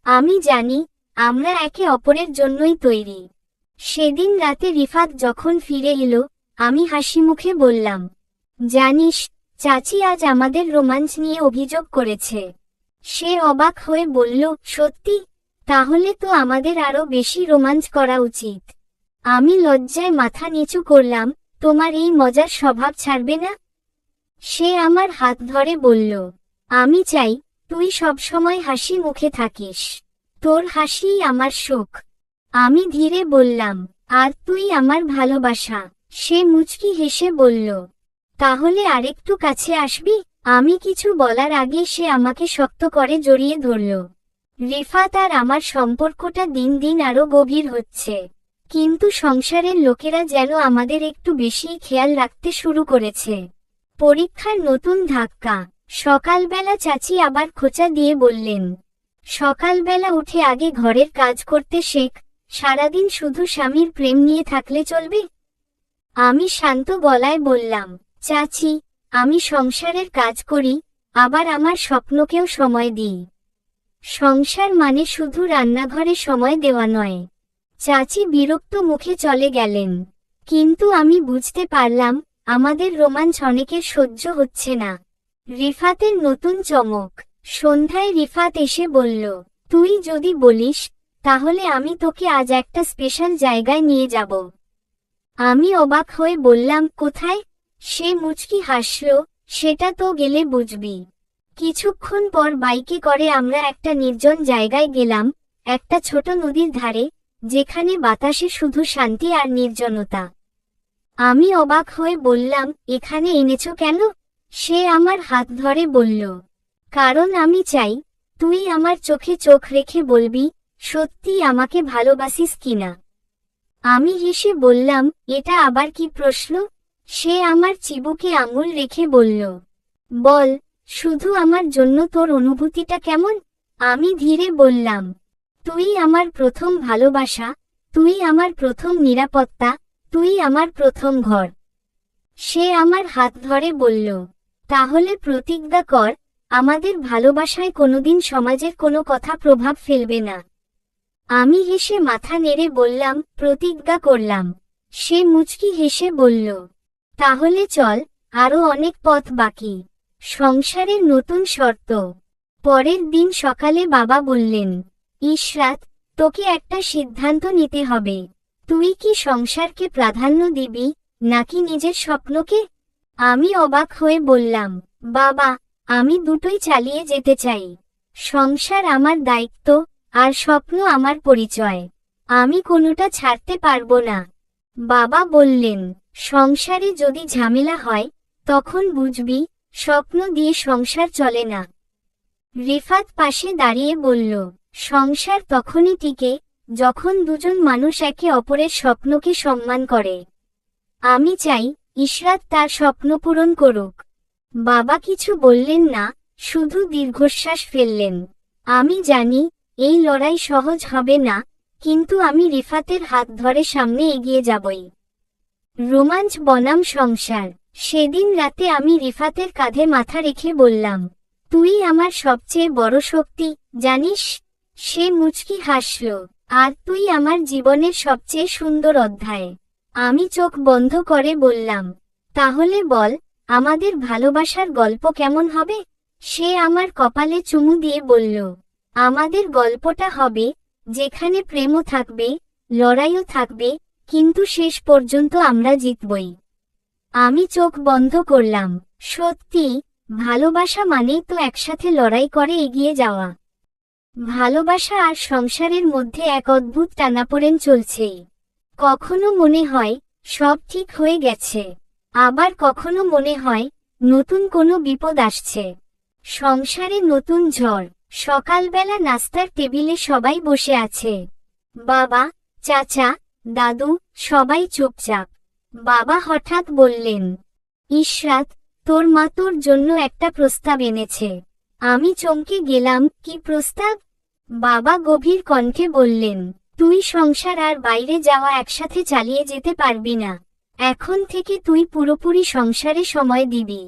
আমি জানি, আমরা একে অপরের জন্যই তৈরি। সেদিন রাতে রিফাত যখন ফিরে এলো, আমি হাসি মুখে বললাম, জানিস, চাচি আজ আমাদের রোমান্স নিয়ে অভিযোগ করেছে। সে অবাক হয়ে বলল, সত্যি? তাহলে তো আমাদের আরও বেশি রোমান্স করা উচিত। আমি লজ্জায় মাথা নিচু করলাম, তোমার এই মজার স্বভাব ছাড়বে না? সে আমার হাত ধরে বলল, আমি চাই, তুই সবসময় হাসি মুখে থাকিস। তোর হাসিই আমার সুখ। আমি ধীরে বললাম, আর তুই আমার ভালোবাসা। সে মুচকি হেসে বলল, তাহলে আরেকটু কাছে আসবি? আমি কিছু বলার আগে সে আমাকে শক্ত করে জড়িয়ে ধরল। রিফাত আর আমার সম্পর্কটা দিন দিন আরো গভীর হচ্ছে। কিন্তু সংসারের লোকেরা যেন আমাদের একটু বেশিই খেয়াল রাখতে শুরু করেছে। পরীক্ষার নতুন ধাক্কা। সকালবেলা চাচি আবার খোঁচা দিয়ে বললেন, সকালবেলা উঠে আগে ঘরের কাজ করতে শেখ, সারাদিন শুধু স্বামীর প্রেম নিয়ে থাকলে চলবে? আমি শান্ত গলায় বললাম, চাচি, আমি সংসারের কাজ করি, আবার আমার স্বপ্নকেও সময় দিই। সংসার মানে শুধু রান্নাঘরে সময় দেওয়া নয়। চাচি বিরক্ত মুখে চলে গেলেন। কিন্তু আমি বুঝতে পারলাম, আমাদের রোমাঞ্চ অনেকের সহ্য হচ্ছে না। রিফাতের নতুন চমক। সন্ধ্যায় রিফাত এসে বলল, তুই যদি বলিস, তাহলে আমি তোকে আজ একটা স্পেশাল জায়গায় নিয়ে যাব। আমি অবাক হয়ে বললাম, কোথায়? সে মুচকি হাসল, সেটা তো গেলে বুঝবি। কিছুক্ষণ পর বাইকে করে আমরা একটা নির্জন জায়গায় গেলাম, একটা ছোট নদীর ধারে, যেখানে বাতাসে শুধু শান্তি আর নির্জনতা। আমি অবাক হয়ে বললাম, এখানে এনেছো কেন? সে আমার হাত ধরে বলল, কারণ আমি চাই, তুই আমার চোখে চোখ রেখে বলবি, সত্যি আমাকে ভালোবাসিস কিনা। আমি হেসে বললাম, এটা আবার কি প্রশ্ন? সে আমার চিবুকে আঙুল রেখে বলল, বল, শুধু আমার জন্য তোর অনুভূতিটা কেমন? আমি ধীরে বললাম, তুই আমার প্রথম ভালোবাসা, তুই আমার প্রথম নিরাপত্তা, তুই আমার প্রথম ঘর। সে আমার হাত ধরে বলল, তাহলে প্রতিজ্ঞা কর, আমাদের ভালোবাসায় কোনোদিন সমাজের কোনো কথা প্রভাব ফেলবে না। আমি হেসে মাথা নেড়ে বললাম, প্রতিজ্ঞা করলাম। সে মুচকি হেসে বলল, তাহলে চল, আরো অনেক পথ বাকি। সংসারের নতুন শর্ত। পরের দিন সকালে বাবা বললেন, ইশরাত, তোকে একটা সিদ্ধান্ত নিতে হবে। তুই কি সংসারকে প্রাধান্য দিবি, নাকি নিজের স্বপ্নকে? আমি অবাক হয়ে বললাম, বাবা, আমি দুটোই চালিয়ে যেতে চাই। সংসার আমার দায়িত্ব, আর স্বপ্ন আমার পরিচয়। আমি কোনোটা ছাড়তে পারবো না। বাবা বললেন, সংসারে যদি ঝামেলা হয় তখন বুঝবি, স্বপ্ন দিয়ে সংসার চলে না। রিফাত পাশে দাঁড়িয়ে বলল, সংসার তখনই টিকে যখন দুজন মানুষ একে অপরের স্বপ্নকে সম্মান করে। আমি চাই ইশরাত তার স্বপ্ন পূরণ করুক। বাবা কিছু বললেন না, শুধু দীর্ঘশ্বাস ফেললেন। আমি জানি এই লড়াই সহজ হবে না, কিন্তু আমি রিফাতের হাত ধরে সামনে এগিয়ে যাবই। রোমাঞ্চ বনাম সংসার। সেদিন রাতে আমি রিফাতের কাঁধে মাথা রেখে বললাম, তুই আমার সবচেয়ে বড় শক্তি, জানিস? সে মুচকি হাসল, আর তুই আমার জীবনের সবচেয়ে সুন্দর অধ্যায়। আমি চোখ বন্ধ করে বললাম, তাহলে বল, আমাদের ভালোবাসার গল্প কেমন হবে? সে আমার কপালে চুমু দিয়ে বলল, আমাদের গল্পটা হবে যেখানে প্রেমও থাকবে, লড়াইও থাকবে, কিন্তু শেষ পর্যন্ত আমরা জিতবই। আমি চোখ বন্ধ করলাম। সত্যি, ভালোবাসা মানেই তো একসাথে লড়াই করে এগিয়ে যাওয়া। ভালোবাসা আর সংসারের মধ্যে এক অদ্ভুত টানাপোড়েন চলছেই। কখনো মনে হয় সব ঠিক হয়ে গেছে, আবার কখনো মনে হয় নতুন কোনো বিপদ আসছে। সংসারে নতুন ঝড়। সকালবেলা নাস্তার টেবিলে সবাই বসে আছে। বাবা, চাচা, দাদু, সবাই চুপচাপ। বাবা হঠাৎ বললেন, ইশরাত, তোর মা তোর জন্য একটা প্রস্তাব এনেছে। আমি চমকে গেলাম, কি প্রস্তাব? বাবা গভীর কণ্ঠে বললেন, তুই সংসার আর বাইরে যাওয়া একসাথে চালিয়ে যেতে পারবি না। এখন থেকে তুই পুরোপুরি সংসারে সময় দিবি।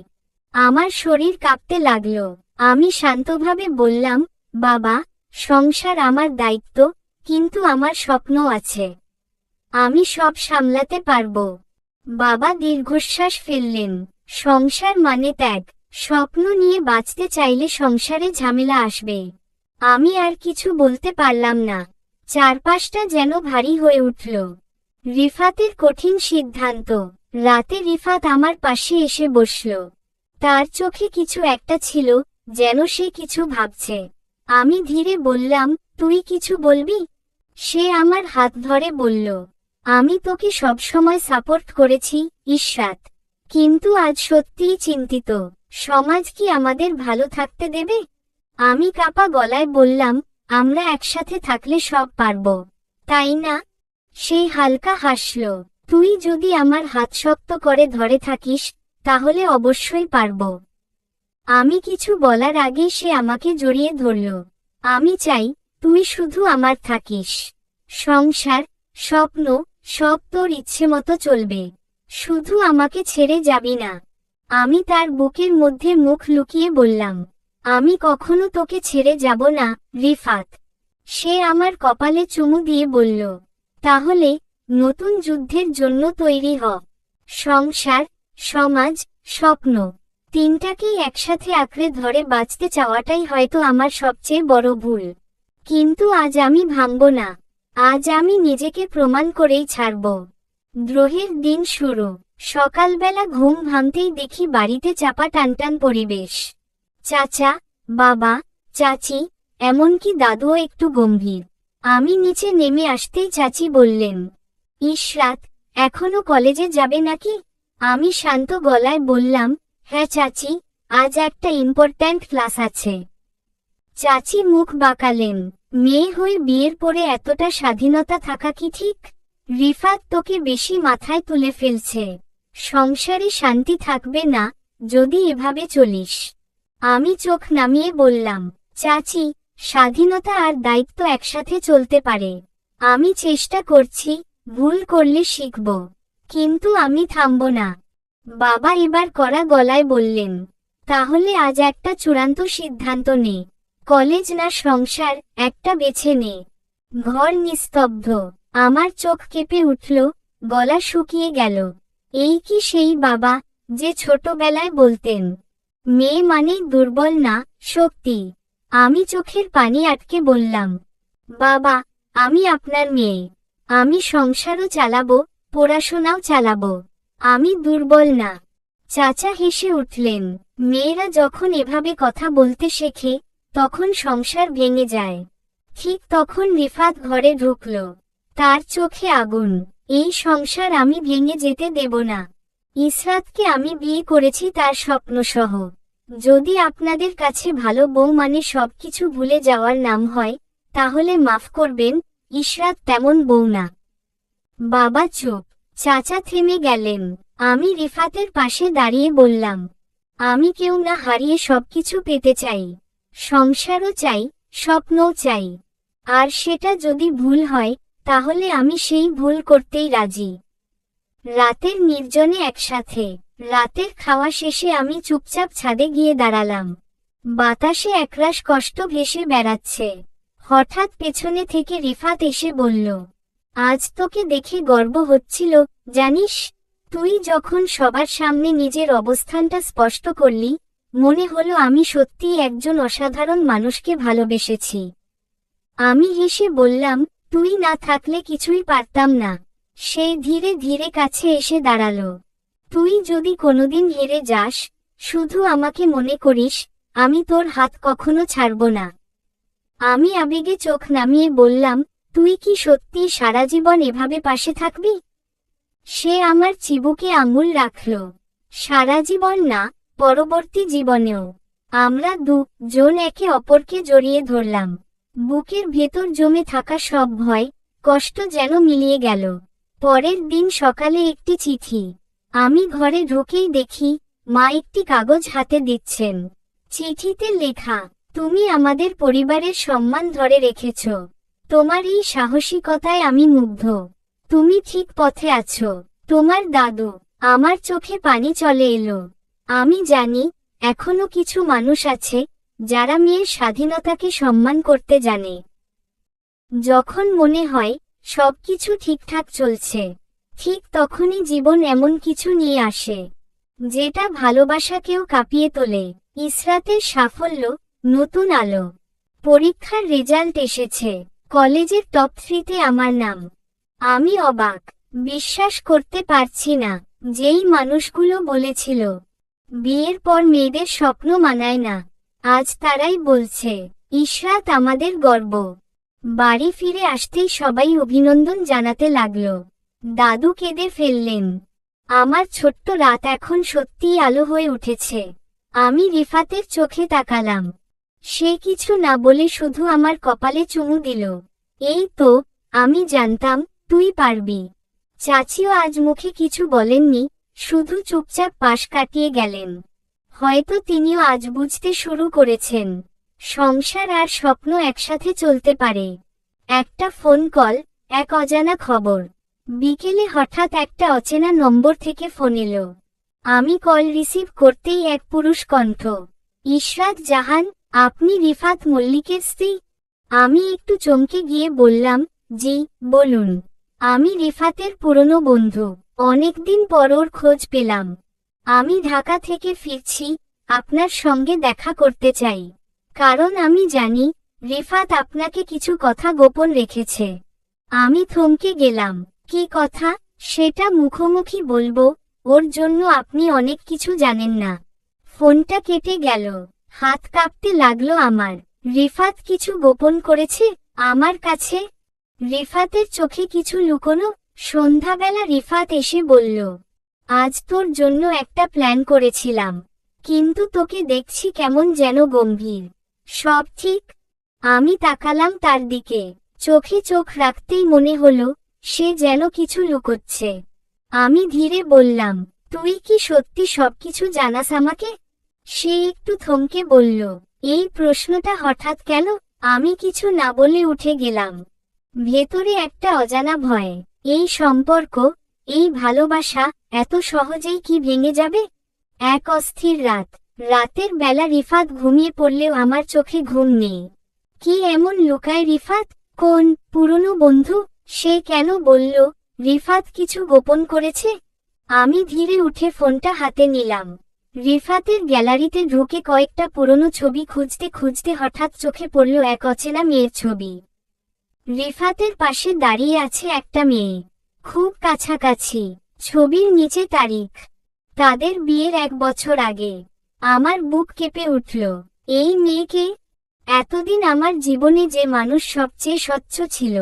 আমার শরীর কাঁপতে লাগলো। আমি শান্তভাবে বললাম, বাবা, সংসার আমার দায়িত্ব, কিন্তু আমার স্বপ্ন আছে। আমি সব সামলাতে পারবো। বাবা দীর্ঘশ্বাস ফেললেন। সংসার মানে ত্যাগ। স্বপ্ন নিয়ে বাঁচতে চাইলে সংসারে ঝামেলা আসবে। আমি আর কিছু বলতে পারলাম না। চারপাশটা যেন ভারী হয়ে উঠল। রিফাতের কঠিন সিদ্ধান্ত। রাতে রিফাত আমার পাশে এসে বসল। তার চোখে কিছু একটা ছিল, যেন সে কিছু ভাবছে। আমি ধীরে বললাম, তুই কিছু বলবি? সে আমার হাত ধরে বলল, আমি তোকে সবসময় সাপোর্ট করেছি, ইশরাত। কিন্তু আজ সত্যিই চিন্তিত। সমাজ কি আমাদের ভালো থাকতে দেবে? আমি কাঁপা গলায় বললাম, আমরা একসাথে থাকলে সব পারব, তাই না? সে হালকা হাসল। তুই যদি আমার হাত শক্ত করে ধরে থাকিস, তাহলে অবশ্যই পারব। আমি কিছু বলার আগে সে আমাকে জড়িয়ে ধরল। আমি চাই তুই শুধু আমার থাকিস। সংসার, স্বপ্ন, সব তোর ইচ্ছে মতো চলবে। শুধু আমাকে ছেড়ে যাবি না। আমি তার বুকের মধ্যে মুখ লুকিয়ে বললাম, আমি কখনো তোকে ছেড়ে যাব না, রিফাত। সে আমার কপালে চুমু দিয়ে বলল, তাহলে নতুন যুদ্ধের জন্য তৈরি হ। সংসার, সমাজ, স্বপ্ন, তিনটাকেই একসাথে আঁকড়ে ধরে বাঁচতে চাওয়াটাই হয়তো আমার সবচেয়ে বড় ভুল। কিন্তু আজ আমি ভাঙব না। আজ আমি নিজেকে প্রমাণ করেই ছাড়ব। দ্রোহের দিন শুরু। সকালবেলা ঘুম ভাঙতেই দেখি বাড়িতে চাপা টানটান পরিবেশ। চাচা, বাবা, চাচি, এমনকি দাদুও একটু গম্ভীর। আমি নিচে নেমে আসতেই চাচি বললেন, ইশরাত, এখনো কলেজে যাবে নাকি? আমি শান্ত গলায় বললাম, হ্যাঁ চাচি, আজ একটা ইম্পর্ট্যান্ট ক্লাস আছে। চাচি মুখ বাঁকালেন। মেয়ে হয়ে বিয়ের পরে এতটা স্বাধীনতা থাকা কি ঠিক? রিফাত তোকে বেশি মাথায় তুলে ফেলছে। সংসারে শান্তি থাকবে না যদি এভাবে চলিস। আমি চোখ নামিয়ে বললাম, চাচি, স্বাধীনতা আর দায়িত্ব একসাথে চলতে পারে। আমি চেষ্টা করছি, ভুল করলে শিখব, কিন্তু আমি থামব না। বাবা এবার কড়া গলায় বললেন, তাহলে আজ একটা চূড়ান্ত সিদ্ধান্ত নে। কলেজ না সংসার, একটা বেছে নে। ঘর নিস্তব্ধ। আমার চোখ কেঁপে উঠল, গলা শুকিয়ে গেল। এই কি সেই বাবা, যে ছোটবেলায় বলতেন, মেয়ে মানেই দুর্বল না, শক্তি? আমি চোখের পানি আটকে বললাম, বাবা, আমি আপনার মেয়ে। আমি সংসারও চালাবো, পড়াশোনাও চালাবো। আমি দুর্বল না। চাচা হেসে উঠলেন। মেয়েরা যখন এভাবে কথা বলতে শেখে, তখন সংসার ভেঙে যায়। ঠিক তখন রিফাত ঘরে ঢুকল। তার চোখে আগুন। এই সংসার আমি ভেঙে যেতে দেব না। ইসরাতকে আমি বিয়ে করেছি তার স্বপ্নসহ। যদি আপনাদের কাছে ভালো বউ মানে সবকিছু ভুলে যাওয়ার নাম হয়, তাহলে মাফ করবেন, ইসরাত তেমন বউ না। বাবা চুপ। চাচা থেমে গেলেন। আমি রিফাতের পাশে দাঁড়িয়ে বললাম, আমি কেউ না হারিয়ে সবকিছু পেতে চাই। সংসারও চাই, স্বপ্নও চাই। আর সেটা যদি ভুল হয়, তাহলে আমি সেই ভুল করতেই রাজি। রাতের নির্জনে একসাথে। রাতের খাওয়া শেষে আমি চুপচাপ ছাদে গিয়ে দাঁড়ালাম। বাতাসে একরাশ কষ্ট ভেসে বেড়াচ্ছে। হঠাৎ পেছনে থেকে রিফাত এসে বলল, আজ তোকে দেখে গর্ব হচ্ছিল, জানিস? তুই যখন সবার সামনে নিজের অবস্থানটা স্পষ্ট করলি, মনে হলো আমি সত্যিই একজন অসাধারণ মানুষকে ভালোবেসেছি। আমি হেসে বললাম, তুই না থাকলে কিছুই পারতাম না। সে ধীরে ধীরে কাছে এসে দাঁড়ালো। তুই যদি কোনোদিন হেরে যাস, শুধু আমাকে মনে করিস, আমি তোর হাত কখনো ছাড়ব না। আমি আবেগে চোখ নামিয়ে বললাম, তুই কি সত্যি সারা জীবন এভাবে পাশে থাকবি? সে আমার চিবুকে আঙুল রাখল। সারা জীবন না, পরবর্তী জীবনেও। আমরা দুজন একে অপরকে জড়িয়ে ধরলাম। বুকের ভেতর জমে থাকা সব ভয়, কষ্ট যেন মিলিয়ে গেল। পরের দিন সকালে একটি চিঠি। আমি ঘরে ঢুকেই দেখি, মা একটি কাগজ হাতে দিচ্ছেন। চিঠিতে লেখা, তুমি আমাদের পরিবারের সম্মান ধরে রেখেছ। তোমার এই সাহসিকতায় আমি মুগ্ধ। তুমি ঠিক পথে আছো। তোমার দাদু। আমার চোখে পানি চলে এলো। আমি জানি, এখনো কিছু মানুষ আছে, যারা মেয়ের স্বাধীনতাকে সম্মান করতে জানে। যখন মনে হয় সবকিছু ঠিকঠাক চলছে, ঠিক তখনই জীবন এমন কিছু নিয়ে আসে, যেটা ভালোবাসাকেও কাঁপিয়ে তোলে। ইসরাতের সাফল্য, নতুন আলো। পরীক্ষার রেজাল্ট এসেছে। কলেজের টপ 3-তে আমার নাম। আমি অবাক। বিশ্বাস করতে পারছি না। যেই মানুষগুলো বলেছিল বিয়ের পর মেয়েদের স্বপ্ন মানায় না, আজ তারাই বলছে, ইসরাত আমাদের গর্ব। বাড়ি ফিরে আসতেই সবাই অভিনন্দন জানাতে লাগল। দাদু কেঁদে ফেললেন। আমার ছোট্ট রাত এখন সত্যিই আলো হয়ে উঠেছে। আমি রিফাতের চোখে তাকালাম। সে কিছু না বলে শুধু আমার কপালে চুমু দিল। এই তো, আমি জানতাম, তুই পারবি। চাচিও আজ মুখে কিছু বলেননি, শুধু চুপচাপ পাশ কাটিয়ে গেলেন। হয়তো তিনিও আজ বুঝতে শুরু করেছেন, সংসার আর স্বপ্ন একসাথে চলতে পারে। একটা ফোন কল, এক অজানা খবর। বিকেলে হঠাৎ একটা অচেনা নম্বর থেকে ফোন এলো। আমি কল রিসিভ করতেই এক পুরুষ কণ্ঠ। ইশরাত জাহান, আপনি রিফাত মল্লিকের স্ত্রী? আমি একটু চমকে গিয়ে বললাম, জি, বলুন। আমি রিফাতের পুরনো বন্ধু। অনেকদিন পর ওর খোঁজ পেলাম। আমি ঢাকা থেকে ফিরছি, আপনার সঙ্গে দেখা করতে চাই। কারণ আমি জানি, রিফাত আপনাকে কিছু কথা গোপন রেখেছে। আমি থমকে গেলাম। কি কথা? সেটা মুখোমুখি বলবো, ওর জন্য আপনি অনেক কিছু জানেন না। ফোনটা কেটে গেল। হাত কাঁপতে লাগলো আমার। রিফাত কিছু গোপন করেছে আমার কাছে? রিফাতের চোখে কিছু লুকোনো? সন্ধ্যাবেলা রিফাত এসে বলল, আজ তোর জন্য একটা প্ল্যান করেছিলাম, কিন্তু তোকে দেখছি কেমন যেন গম্ভীর। সব ঠিক? আমি তাকালাম তার দিকে। চোখে চোখ রাখতেই মনে হলো, সে যেন কিছু লুকোচ্ছে। আমি ধীরে বললাম, তুই কি সত্যি সবকিছু জানাস আমাকে? সে একটু থমকে বলল, এই প্রশ্নটা হঠাৎ কেন? আমি কিছু না বলে উঠে গেলাম। ভেতরে একটা অজানা ভয়। এই সম্পর্ক, এই ভালোবাসা, এত সহজেই কি ভেঙে যাবে? এক অস্থির রাত। রাতের বেলা রিফাত ঘুমিয়ে পড়লেও আমার চোখে ঘুম নেই। কি এমন লুকায় রিফাত? কোন পুরনো বন্ধু? সে কেন বলল রিফাত কিছু গোপন করেছে? আমি ধীরে উঠে ফোনটা হাতে নিলাম। রিফাতের গ্যালারিতে ঢুকে কয়েকটা পুরনো ছবি খুঁজতে খুঁজতে হঠাৎ চোখে পড়ল এক অচেনা মেয়ের ছবি। রিফাতের পাশে দাঁড়িয়ে আছে একটা মেয়ে, খুব কাছাকাছি। ছবির নিচে তারিখ, তাদের বিয়ের 1 বছর আগে। আমার বুক কেঁপে উঠল। এই মেয়েকে, এতদিন আমার জীবনে যে মানুষ সবচেয়ে স্বচ্ছ ছিল,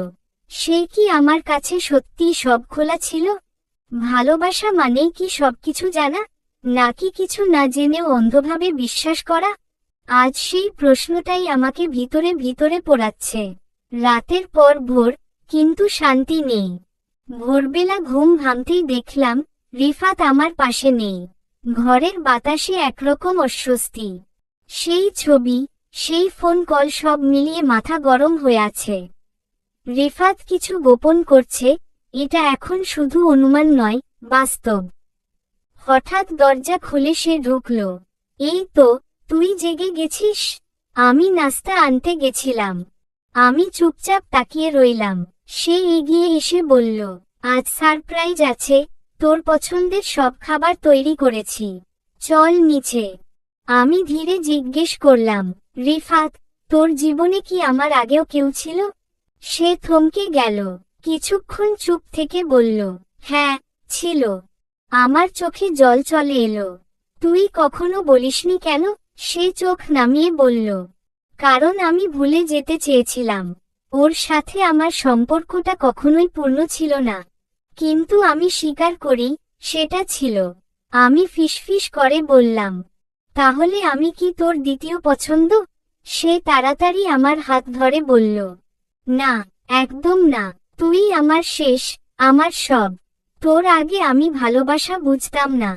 সে কি আমার কাছে সত্যিই সব খোলা ছিল? ভালোবাসা মানেই কি সবকিছু জানা, নাকি কিছু না জেনেও অন্ধভাবে বিশ্বাস করা? আজ সেই প্রশ্নটাই আমাকে ভিতরে ভিতরে পোড়াচ্ছে। রাতের পর ভোর, কিন্তু শান্তি নেই। ভোরবেলা ঘুম ভাঙতেই দেখলাম রিফাত আমার পাশে নেই। ঘরের বাতাসে একরকম অস্বস্তি। সেই ছবি, সেই ফোন কল সব মিলিয়ে মাথা গরম হয়ে আছে। রিফাত কিছু গোপন করছে, এটা এখন শুধু অনুমান নয়, বাস্তব। হঠাৎ দরজা খুলে সে ঢুকল। এই তো, তুই জেগে গেছিস? আমি নাস্তা আনতে গেছিলাম। আমি চুপচাপ তাকিয়ে রইলাম। সে এগিয়ে এসে বলল, আজ সারপ্রাইজ আছে, তোর পছন্দের সব খাবার তৈরি করেছি। চল নিচে। আমি ধীরে জিজ্ঞেস করলাম, রিফাত, তোর জীবনে কি আমার আগেও কেউ ছিল? সে থমকে গেল, কিছুক্ষণ চুপ থেকে বলল, হ্যাঁ, ছিল। আমার চোখে জল চলে এলো। তুই কখনো বলিসনি কেন? সে চোখ নামিয়ে বলল, কারণ আমি ভুলে যেতে চেয়েছিলাম। ওর সাথে আমার সম্পর্কটা কখনোই পূর্ণ ছিল না। কিন্তু আমি স্বীকার করি, সেটা ছিল। আমি ফিসফিস করে বললাম, তাহলে আমি কি তোর দ্বিতীয় পছন্দ? সে তাড়াতাড়ি আমার হাত ধরে বলল, না, একদম না। তুই আমার শেষ, আমার সব। তোর আগে আমি ভালোবাসা বুঝতাম না।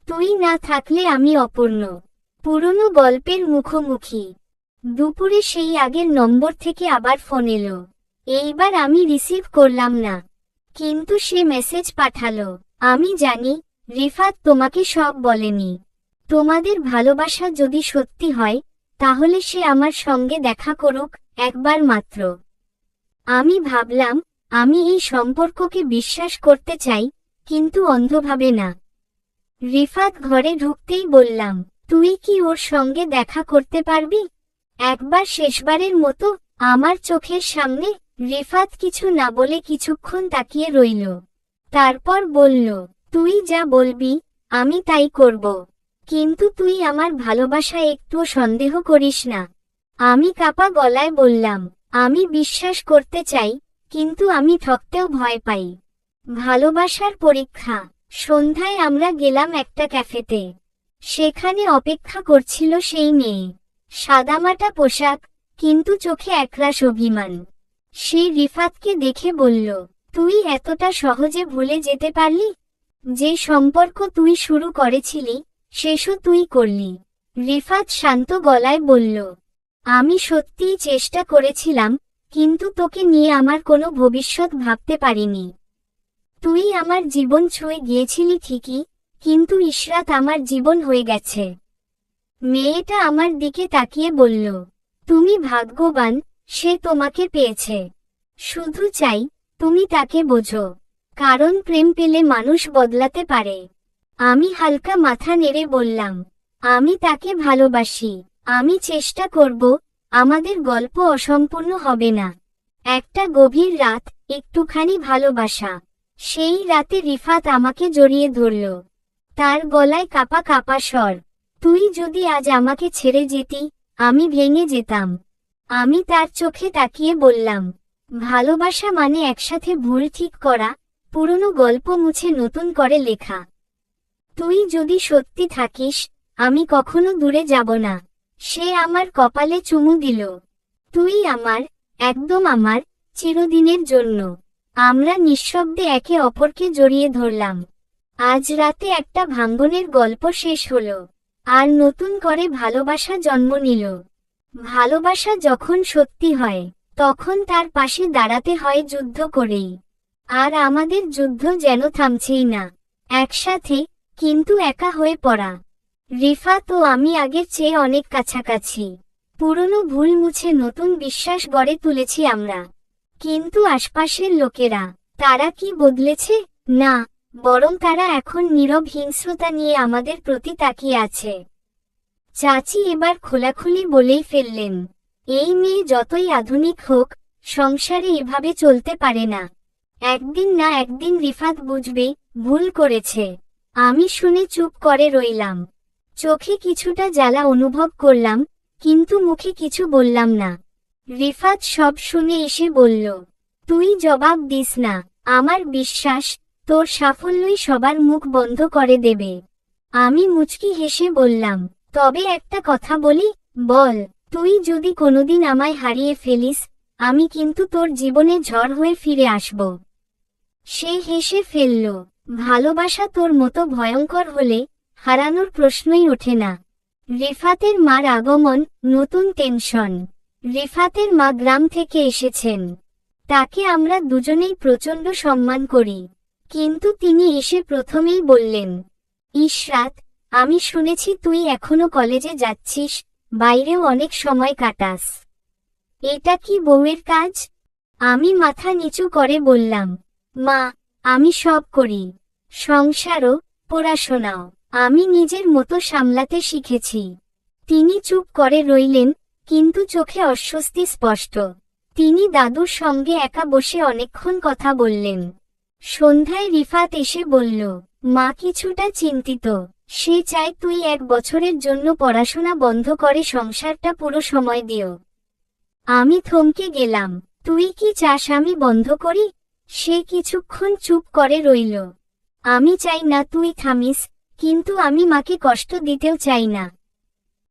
তুই না থাকলে আমি অপূর্ণ। পুরনো গল্পের মুখোমুখি। দুপুরে সেই আগের নম্বর থেকে আবার ফোন এলো। এইবার আমি রিসিভ করলাম না। কিন্তু সে মেসেজ পাঠালো, আমি জানি, রিফাত তোমাকে সব বলেনি। তোমাদের ভালোবাসা যদি সত্যি হয়, তাহলে সে আমার সঙ্গে দেখা করুক, একবার মাত্র। আমি ভাবলাম, আমি এই সম্পর্ককে বিশ্বাস করতে চাই, কিন্তু অন্ধভাবে না। রিফাত ঘরে ঢুকতেই বললাম, তুই কি ওর সঙ্গে দেখা করতে পারবি? একবার শেষবারের মতো। আমার চোখের সামনে। রিফাত কিছু না বলে কিছুক্ষণ তাকিয়ে রইল। তারপর বলল, তুই যা বলবি, আমি তাই করব। কিন্তু তুই আমার ভালোবাসায় একটুও সন্দেহ করিস না। আমি কাঁপা গলায় বললাম, আমি বিশ্বাস করতে চাই, কিন্তু আমি ঠকতেও ভয় পাই। ভালোবাসার পরীক্ষা। সন্ধ্যায় আমরা গেলাম একটা ক্যাফেতে। সেখানে অপেক্ষা করছিল সেই মেয়ে। সাদামাটা পোশাক, কিন্তু চোখে একরাশ অভিমান। সে রিফাতকে দেখে বলল, তুই এতটা সহজে ভুলে যেতে পারলি? যে সম্পর্ক তুই শুরু করেছিলি, শেষও তুই করলি। রিফাত শান্ত গলায় বলল, আমি সত্যিই চেষ্টা করেছিলাম, কিন্তু তোকে নিয়ে আমার কোনো ভবিষ্যৎ ভাবতে পারিনি। তুই আমার জীবন ছুঁয়ে গিয়েছিলি ঠিকই, কিন্তু ইশরাত আমার জীবন হয়ে গেছে। মেয়েটা আমার দিকে তাকিয়ে বলল, তুমি ভাগ্যবান, সে তোমাকে পেয়েছে। শুধু চাই, তুমি তাকে বোঝো। কারণ প্রেম পেলে মানুষ বদলাতে পারে। আমি হালকা মাথা নেড়ে বললাম, আমি তাকে ভালোবাসি। আমি চেষ্টা করব, আমাদের গল্প অসম্পূর্ণ হবে না। একটা গভীর রাত, একটুখানি ভালোবাসা। সেই রাতে রিফাত আমাকে জড়িয়ে ধরল। তার গলায় কাঁপা কাঁপা স্বর, তুই যদি আজ আমাকে ছেড়ে যেতি, আমি ভেঙে যেতাম। আমি তার চোখে তাকিয়ে বললাম, ভালোবাসা মানে একসাথে ভুল ঠিক করা, পুরনো গল্প মুছে নতুন করে লেখা। তুই যদি সত্যি থাকিস, আমি কখনো দূরে যাব না। সে আমার কপালে চুমু দিল। তুই আমার, একদম আমার, চিরদিনের জন্য। আমরা নিঃশব্দে একে অপরকে জড়িয়ে ধরলাম। আজ রাতে একটা ভাঙ্গনের গল্প শেষ হলো। আর নতুন করে ভালোবাসা জন্ম নিল। ভালোবাসা যখন সত্যি হয়, তখন তার পাশে দাঁড়াতে হয় যুদ্ধ করেই। আর আমাদের যুদ্ধ যেন থামছেই না। একসাথে, কিন্তু একা হয়ে পড়া। রিফাত ও আমি আগের চেয়ে অনেক কাছাকাছি। পুরনো ভুল মুছে নতুন বিশ্বাস গড়ে তুলেছি আমরা। কিন্তু আশপাশের লোকেরা, তারা কি বদলেছে? না, বরং তারা এখন নীরব হিংস্রতা নিয়ে আমাদের প্রতি তাকিয়ে আছে। চাচি এবার খোলাখুলি বলেই ফেললেন, এই মেয়ে যতই আধুনিক হোক, সংসারে এভাবে চলতে পারে না। একদিন না একদিন রিফাত বুঝবে, ভুল করেছে। আমি শুনে চুপ করে রইলাম। চোখে কিছুটা জ্বালা অনুভব করলাম, কিন্তু মুখে কিছু বললাম না। রিফাত সব শুনে এসে বলল, তুই জবাব দিস না। আমার বিশ্বাস তোর সাফল্যই সবার মুখ বন্ধ করে দেবে। আমি মুচকি হেসে বললাম, তবে একটা কথা বলি? বল। তুই যদি কোনোদিন আমায় হারিয়ে ফেলিস, আমি কিন্তু তোর জীবনে ঝড় হয়ে ফিরে আসব। সে হেসে ফেলল। ভালোবাসা তোর মতো ভয়ঙ্কর হলে হারানোর প্রশ্নই ওঠে না। রিফাতের মার আগমন, নতুন টেনশন। রিফাতের মা গ্রাম থেকে এসেছেন। তাকে আমরা দুজনেই প্রচণ্ড সম্মান করি। কিন্তু তিনি এসে প্রথমেই বললেন, ইশরাত, আমি শুনেছি তুই এখনো কলেজে যাচ্ছিস, বাইরেও অনেক সময় কাটাস। এটা কি বউয়ের কাজ? আমি মাথা নিচু করে বললাম, মা, আমি সব করি। সংসারও, পড়াশোনাও আমি নিজের মতো সামলাতে শিখেছি। তিনি চুপ করে রইলেন, কিন্তু চোখে অস্বস্তি স্পষ্ট। তিনি দাদুর সঙ্গে একা বসে অনেকক্ষণ কথা বললেন। সন্ধ্যায় রিফাত এসে বলল, মা কিছুটা চিন্তিত। সে চায় তুই 1 বছরের জন্য পড়াশোনা বন্ধ করে সংসারটা পুরো সময় দিও। আমি থমকে গেলাম। তুই কি চাস আমি বন্ধ করি? সে কিছুক্ষণ চুপ করে রইল। আমি চাই না তুই থামিস, কিন্তু আমি মাকে কষ্ট দিতেও চাই না।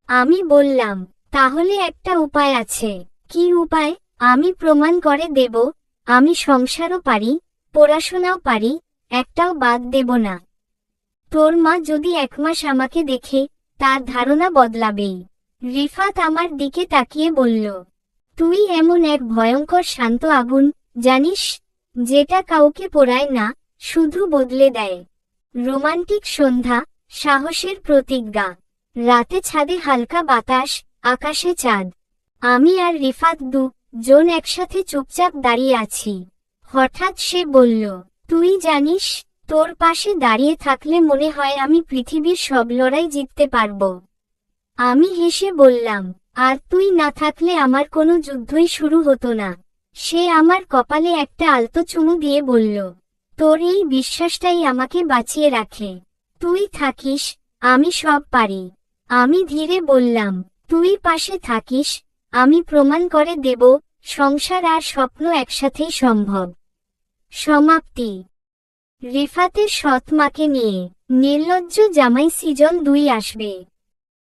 আমি বললাম, তাহলে একটা উপায় আছে। কি উপায়? আমি প্রমাণ করে দেব, আমি সংসারও পারি, পড়াশোনাও পারি, একটাও বাদ দেব না। তোর মা যদি 1 মাস আমাকে দেখে, তার ধারণা বদলাবেই। রিফাত আমার দিকে তাকিয়ে বলল, তুই এমন এক ভয়ঙ্কর শান্ত আগুন, জানিস, যেটা কাউকে পোড়ায় না, শুধু বদলে দেয়। রোমান্টিক সন্ধ্যা, সাহসের প্রতিজ্ঞা। রাতে ছাদে হালকা বাতাস, আকাশে চাঁদ। আমি আর রিফাত জন একসাথে চুপচাপ দাঁড়িয়ে আছি। হঠাৎ সে বলল, তুই জানিস, তোর পাশে দাঁড়িয়ে থাকলে মনে হয় আমি পৃথিবীর সব লড়াই জিততে পারব। আমি হেসে বললাম, আর তুই না থাকলে আমার কোনো যুদ্ধই শুরু হতো না। সে আমার কপালে একটা আলতো চুমু দিয়ে বলল, তোর এই বিশ্বাসটাই আমাকে বাঁচিয়ে রাখে। তুই থাকিস, আমি সব পারি। আমি ধীরে বললাম, তুই পাশে থাকিস, আমি প্রমাণ করে দেব, সংসার আর স্বপ্ন একসাথেই সম্ভব। সমাপ্তি। রিফাতের সৎ মাকে নিয়ে নির্লজ্জ জামাই সিজন 2 আসবে।